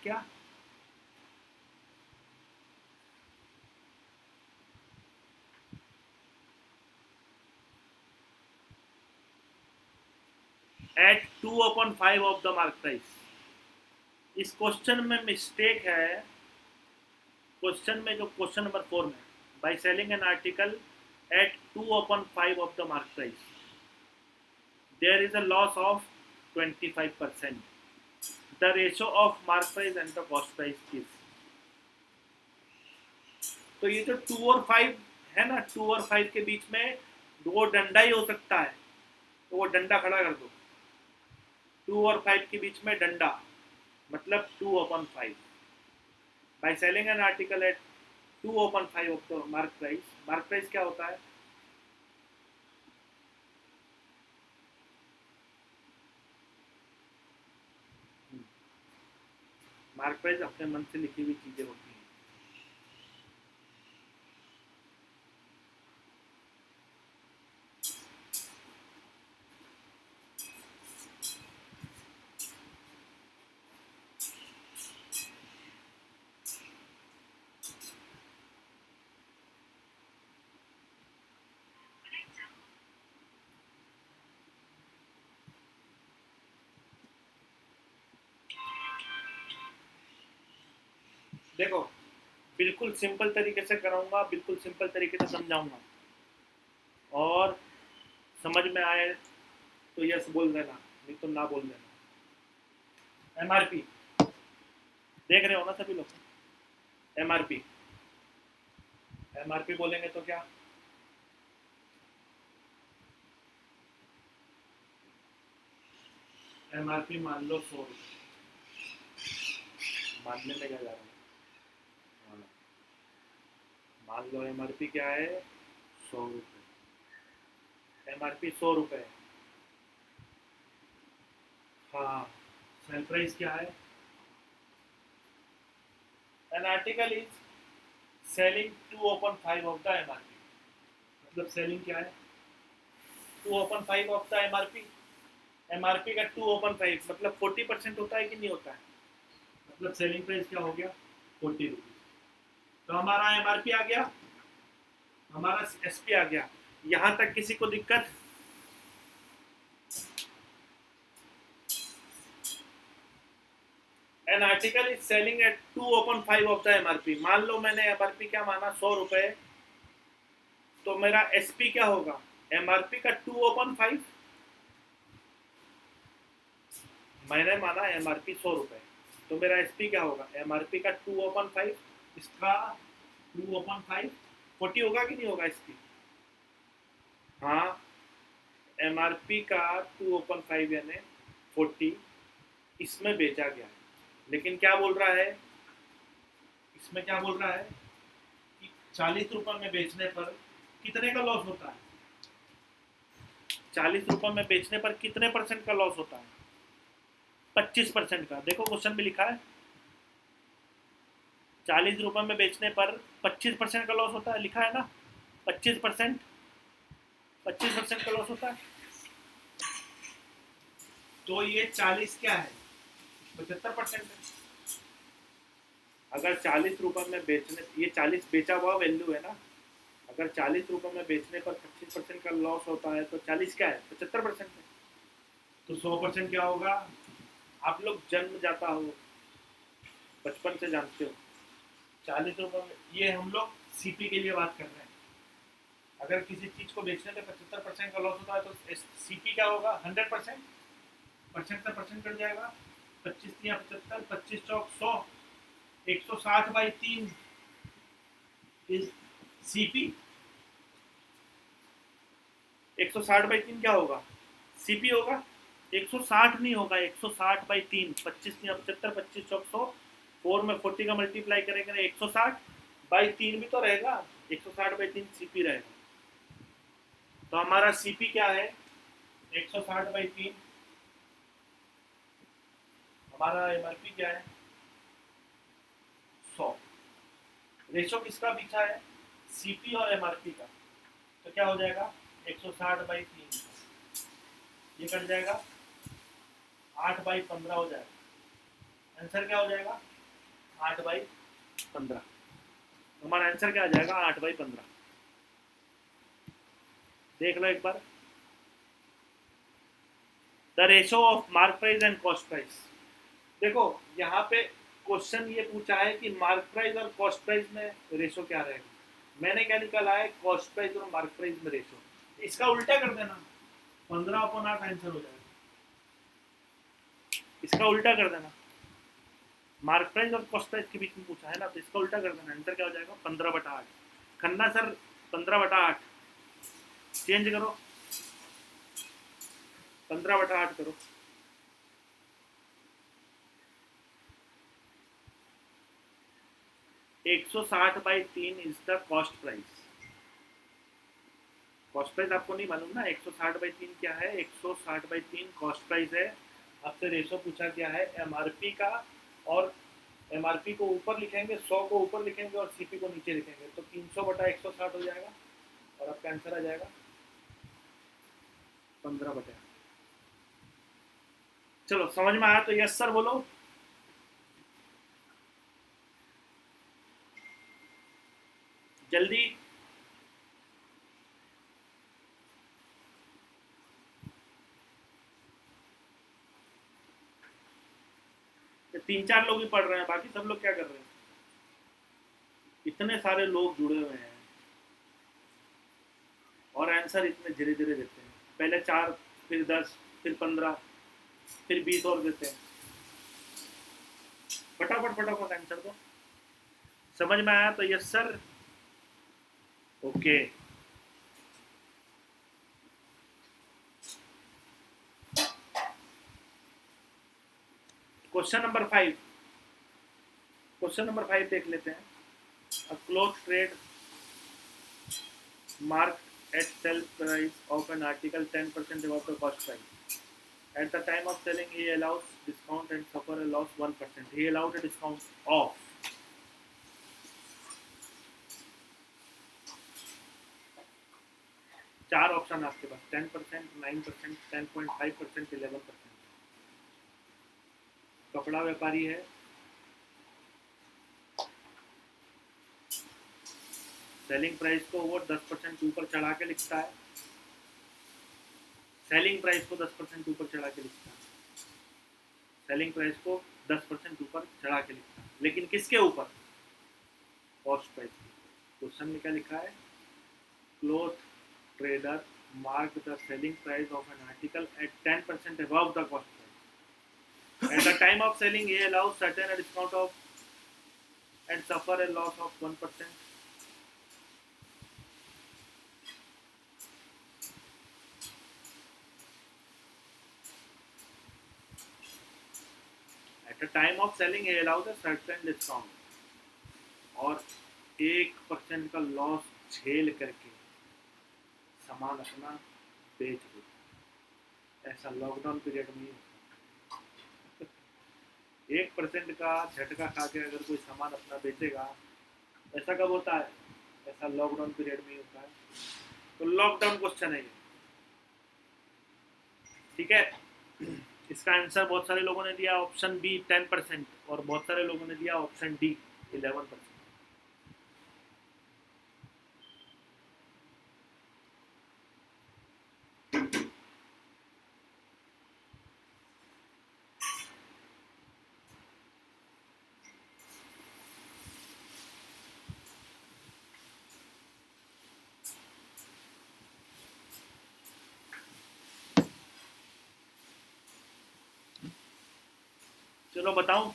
क्या at 2/5 of the mark price, इस क्वेश्चन में मिस्टेक है। क्वेश्चन में जो क्वेश्चन नंबर 4 में, by selling an article at 2/5 of the mark price there is a loss of 25%. The ratio of mark price and the cost price is. तो ये जो 2 और 5 है ना, 2 और 5 के बीच में वो डंडा ही हो सकता है, तो वो डंडा खड़ा कर दो। 2 और 5 के बीच में डंडा, मतलब 2/5 by selling an article at 2/5 of the mark price. Mark price क्या होता है? मार्क प्राइस अपने मन से लिखी हुई चीजें होती हैं। देखो, बिल्कुल सिंपल तरीके से कराऊंगा, बिल्कुल सिंपल तरीके से समझाऊंगा, और समझ में आए तो यस बोल देना, नहीं तो ना बोल देना। एमआरपी देख रहे हो ना सभी लोग? एमआरपी, एमआरपी बोलेंगे तो क्या? एमआरपी मान लो 100 रुपये। मानने में क्या जा रहा है? हाँ, मान लो एमआरपी क्या है? 100 रुपये। एमआरपी 100 रुपये। हाँ, सेल प्राइस क्या है? An article is selling 2/5 of the MRP. मतलब सेलिंग क्या है? 2/5 ऑफ द एमआरपी। एमआरपी का 2/5 मतलब 40% होता है कि नहीं होता है? मतलब सेलिंग प्राइस क्या हो गया? 40 रुपीज। तो हमारा एमआरपी आ गया, हमारा एसपी आ गया। यहां तक किसी को दिक्कत? An article is selling at 2/5 of the MRP. मान लो मैंने एमआरपी क्या माना? 100 रुपए। तो मेरा एसपी क्या होगा? एमआरपी का 2/5। मैंने माना एमआरपी 100 रुपए, तो मेरा एसपी क्या होगा? एमआरपी का 2/5, इसका 2/5, 40 होगा कि नहीं होगा एसपी? हाँ, एमआरपी का 2/5 यानी 40 इसमें बेचा गया है। लेकिन क्या बोल रहा है इसमें? क्या बोल रहा है कि 40 रुपए में बेचने पर कितने का लॉस होता है? 40 रुपए में बेचने पर कितने परसेंट का लॉस होता है? 25% का। देखो क्वेश्चन में लिखा है 40 रुपए में बेचने पर 25% का लॉस होता है, लिखा है ना? 25%, 25% का लॉस होता है। तो ये 40 क्या है? 75% है। अगर 40 रुपए में बेचने, ये 40 बेचा हुआ वैल्यू है ना, अगर 40 रुपए में बेचने पर 25% का लॉस होता है तो 40 क्या है? 75% है। तो 100% क्या होगा? आप लोग जन्म जाता हो, बचपन से जानते हो। 40 रुपए में, ये हम लोग सीपी के लिए बात कर रहे हैं। अगर किसी चीज को बेचने पे 75% का लॉस होता है तो सीपी क्या होगा? 100%। परसेंट से परसेंट कट जाएगा। 25 × 75, 25 चौक 100, 160/3 इज सीपी। 160/3 क्या होगा? सीपी होगा। 160 नहीं होगा, 160/3। 25 × 75, 25 चौक 100, 4 में 40 का मल्टीप्लाई करेंगे 160/3 भी तो रहेगा। 160/3 सीपी रहेगा। तो हमारा सीपी क्या है? 160/3। हमारा एमआरपी क्या है? 100। रेशो किसका पीछा है? सीपी और एमआरपी का। तो क्या हो जाएगा? 160/3, ये कट जाएगा, 8/15 हो जाएगा। आंसर क्या हो जाएगा? 8/15। हमारा आंसर क्या आ जाएगा? 8/15। देख लो एक बार, the ratio of mark price and cost price. देखो यहाँ पे क्वेश्चन ये पूछा है कि मार्क प्राइस और कॉस्ट प्राइस में रेशो क्या रहेगा। मैंने क्या निकाला है, कॉस्ट प्राइस और मार्क प्राइस में रेशो। इसका उल्टा कर देना, 15/8 आंसर हो जाएगा। इसका उल्टा कर देना, मार्क प्राइस और कॉस्ट प्राइस के बीच में पूछा है ना, तो इसका उल्टा कर देना, आंसर क्या हो जाएगा 15/8। खन्ना सर 15/8 चेंज करो, 15/8 करो। 160/3 is the cost price. Cost price आपको नहीं मालूम ना, 160/3 क्या है, 160/3 कॉस्ट प्राइस है। आपसे रेशो पूछा गया है एमआरपी का, और एमआरपी को ऊपर लिखेंगे, 100 को ऊपर लिखेंगे और सीपी को नीचे लिखेंगे, तो 300/160 हो जाएगा और आपका आंसर आ जाएगा 15/8। चलो समझ में आया तो यस सर बोलो। जल्दी। तो 3-4 लोग ही पढ़ रहे हैं, बाकी सब लोग क्या कर रहे हैं? इतने सारे लोग जुड़े हुए हैं और आंसर इतने धीरे धीरे देते हैं, पहले 4, फिर 10, फिर 15, फिर 20 और देते हैं। फटाफट फटाफट आंसर दो। समझ में आया तो yes sir, okay. Question number 5, question number 5 देख लेते हैं। A cloth trade marked at sell price of an article 10% above the cost price. At the time of selling, he allows discount and suffer a loss 1%. He allowed a discount of 4 option आपके पास, 10%, 9%, 10.5%, 11%। कपड़ा व्यापारी है, selling price को वो 10% ऊपर चढ़ा के लिखता है, सेलिंग प्राइस को 10% ऊपर चढ़ा के लिखता है, सेलिंग प्राइस को 10% ऊपर चढ़ा के लिखता है, लेकिन किसके ऊपर? Cost price. क्वेश्चन में क्या लिखा है? Cloth trader marked the selling price of an article at 10% above the cost price. At the time of selling, he allows certain a discount of and suffer a loss of 1%. At the time of selling, he allows a certain discount. और 1% का loss झेल करके सामान अपना बेच देता। ऐसा lockdown period में ही होता है। 1% का झटका खा के अगर कोई सामान अपना बेचेगा, ऐसा कब होता है? ऐसा लॉकडाउन पीरियड में ही होता है। तो लॉकडाउन क्वेश्चन है ये, ठीक है। इसका आंसर बहुत सारे लोगों ने दिया ऑप्शन बी 10%, और बहुत सारे लोगों ने दिया ऑप्शन डी 11%। चलो बताऊं,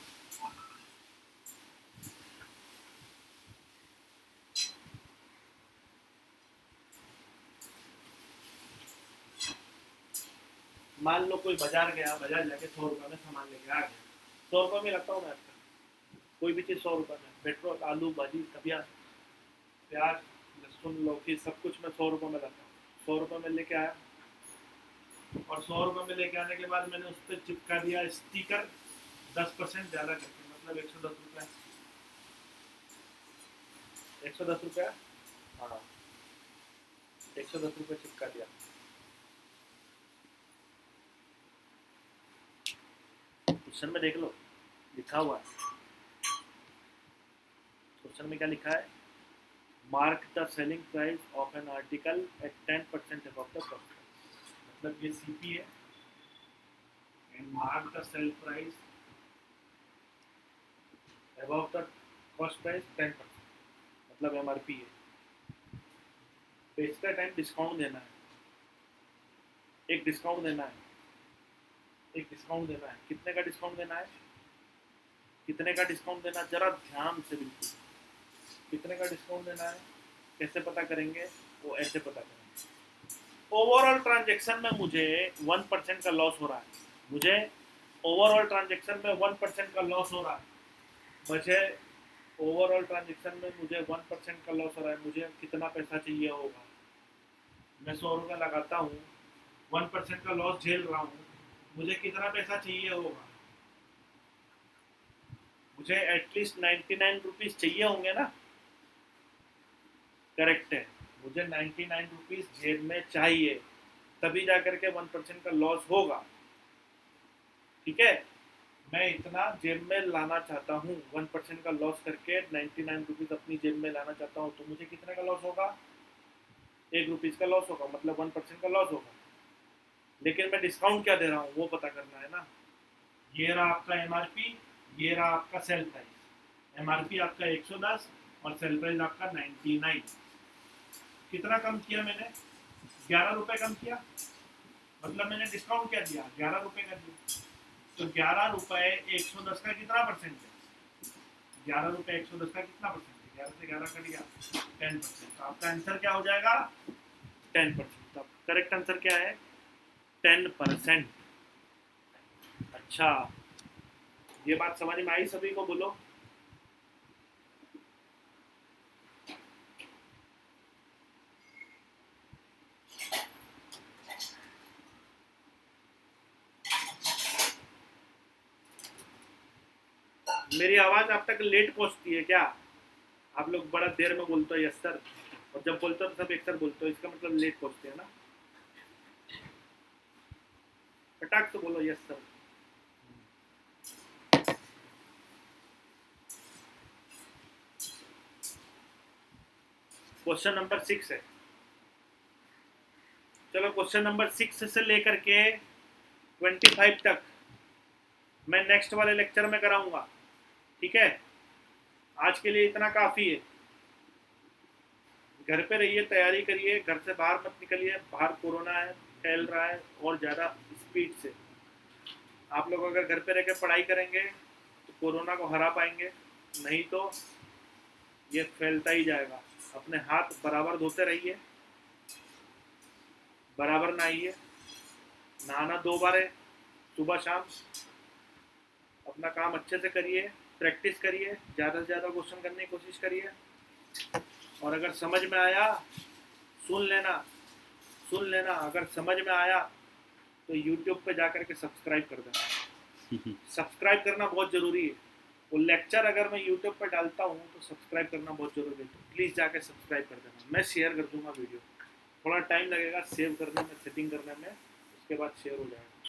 मान लो कोई बाजार गया, बाजार जाके 100 रुपये में सामान लेके आ गया। 100 रुपये में लगता हूँ मैं आपका, कोई भी चीज़ 100 रुपये में, पेट्रोल, आलू, भाजी, सब्जियाँ, प्याज, लहसुन, लौकी, सब कुछ मैं 100 रुपये में लाता हूँ। 100 रुपये में लेके आया, और 100 रुपये में लेके आने के बाद मैंने उस पर चिपका दिया स्टिकर 10% ज़्यादा करके, मतलब 110 रुपये। 110 रुपया, हाँ 110 रुपये चिपका दिया। क्वेश्चन में देख लो, लिखा हुआ है। क्वेश्चन में क्या लिखा है? Mark the selling price of an article at 10% above the cost price. मतलब ये सीपी है, and mark the sale price about the cost price 10%, मतलब MRP है। बेचते टाइम डिस्काउंट देना है, एक डिस्काउंट देना है, एक डिस्काउंट देना है। कितने का डिस्काउंट देना है? कितने का डिस्काउंट देना है? जरा ध्यान से बिल्कुल, कितने का डिस्काउंट देना है? कैसे पता करेंगे? वो ऐसे पता करेंगे। ओवरऑल ट्रांजेक्शन में मुझे 1% का लॉस हो रहा है, मुझे ओवरऑल ट्रांजेक्शन में 1% का लॉस हो रहा है, मुझे ओवरऑल ट्रांजेक्शन में मुझे 1% का लॉस हो रहा है। मुझे कितना पैसा चाहिए होगा? मैं 100 रुपये लगाता हूँ, 1% का लॉस झेल रहा हूँ, मुझे कितना पैसा चाहिए होगा? मुझे एटलीस्ट 99 रुपीज़ चाहिए होंगे ना? करेक्ट है, मुझे 99 रुपीज़ जेब में चाहिए, तभी जा करके 1% का लॉस होगा। ठीक है, मैं इतना जेब में लाना चाहता हूँ, 1% का लॉस करके 99 रुपीज़ अपनी जेब में लाना चाहता हूँ, तो मुझे कितने का लॉस होगा? 1 रुपीज़ का लॉस होगा, मतलब 1% का लॉस होगा। लेकिन मैं डिस्काउंट क्या दे रहा हूँ वो पता करना है ना। ये रहा आपका MRP, ये रहा आपका सेल प्राइस। MRP आपका 110 और सेल प्राइस आपका 99। कितना कम किया मैंने? 11 रुपये कम किया, मतलब मैंने डिस्काउंट क्या दिया? 11 रुपये का दिया। तो 11 रुपये 110 का कितना परसेंट है? 11 रुपये 110 का कितना परसेंट है? 11 से 11 कट गया, 10%। तो आपका आंसर क्या हो जाएगा? 10%। तो करेक्ट आंसर क्या है? 10%। अच्छा, ये बात समझ में आई सभी को? बोलो। मेरी आवाज़ आप तक लेट पहुंचती है क्या? आप लोग बड़ा देर में बोलते हो यस सर, और जब बोलते हो तो सब एक सर बोलते हो, इसका मतलब लेट पहुंचते हैं ना। फटाक से बोलो यस सर। क्वेश्चन नंबर 6 है। चलो क्वेश्चन नंबर 6 से लेकर के 25 तक मैं नेक्स्ट वाले लेक्चर में कराऊंगा। ठीक है, आज के लिए इतना काफ़ी है। घर पे रहिए, तैयारी करिए, घर से बाहर मत निकलिए, बाहर कोरोना है, फैल रहा है और ज़्यादा स्पीड से। आप लोग अगर घर पे रह के पढ़ाई करेंगे तो कोरोना को हरा पाएंगे, नहीं तो ये फैलता ही जाएगा। अपने हाथ बराबर धोते रहिए, बराबर नहाइए, नहाना 2 बार है, सुबह शाम। अपना काम अच्छे से करिए, प्रैक्टिस करिए, ज़्यादा से ज़्यादा क्वेश्चन करने की कोशिश करिए। और अगर समझ में आया सुन लेना, सुन लेना। अगर समझ में आया तो YouTube पे जा कर के सब्सक्राइब कर देना। सब्सक्राइब करना बहुत ज़रूरी है। वो लेक्चर अगर मैं YouTube पर डालता हूँ तो सब्सक्राइब करना बहुत ज़रूरी है, तो प्लीज़ जाके सब्सक्राइब कर देना। मैं शेयर कर दूँगा वीडियो, थोड़ा टाइम लगेगा सेव करने में, सेटिंग करने में, उसके बाद शेयर हो जाएगा।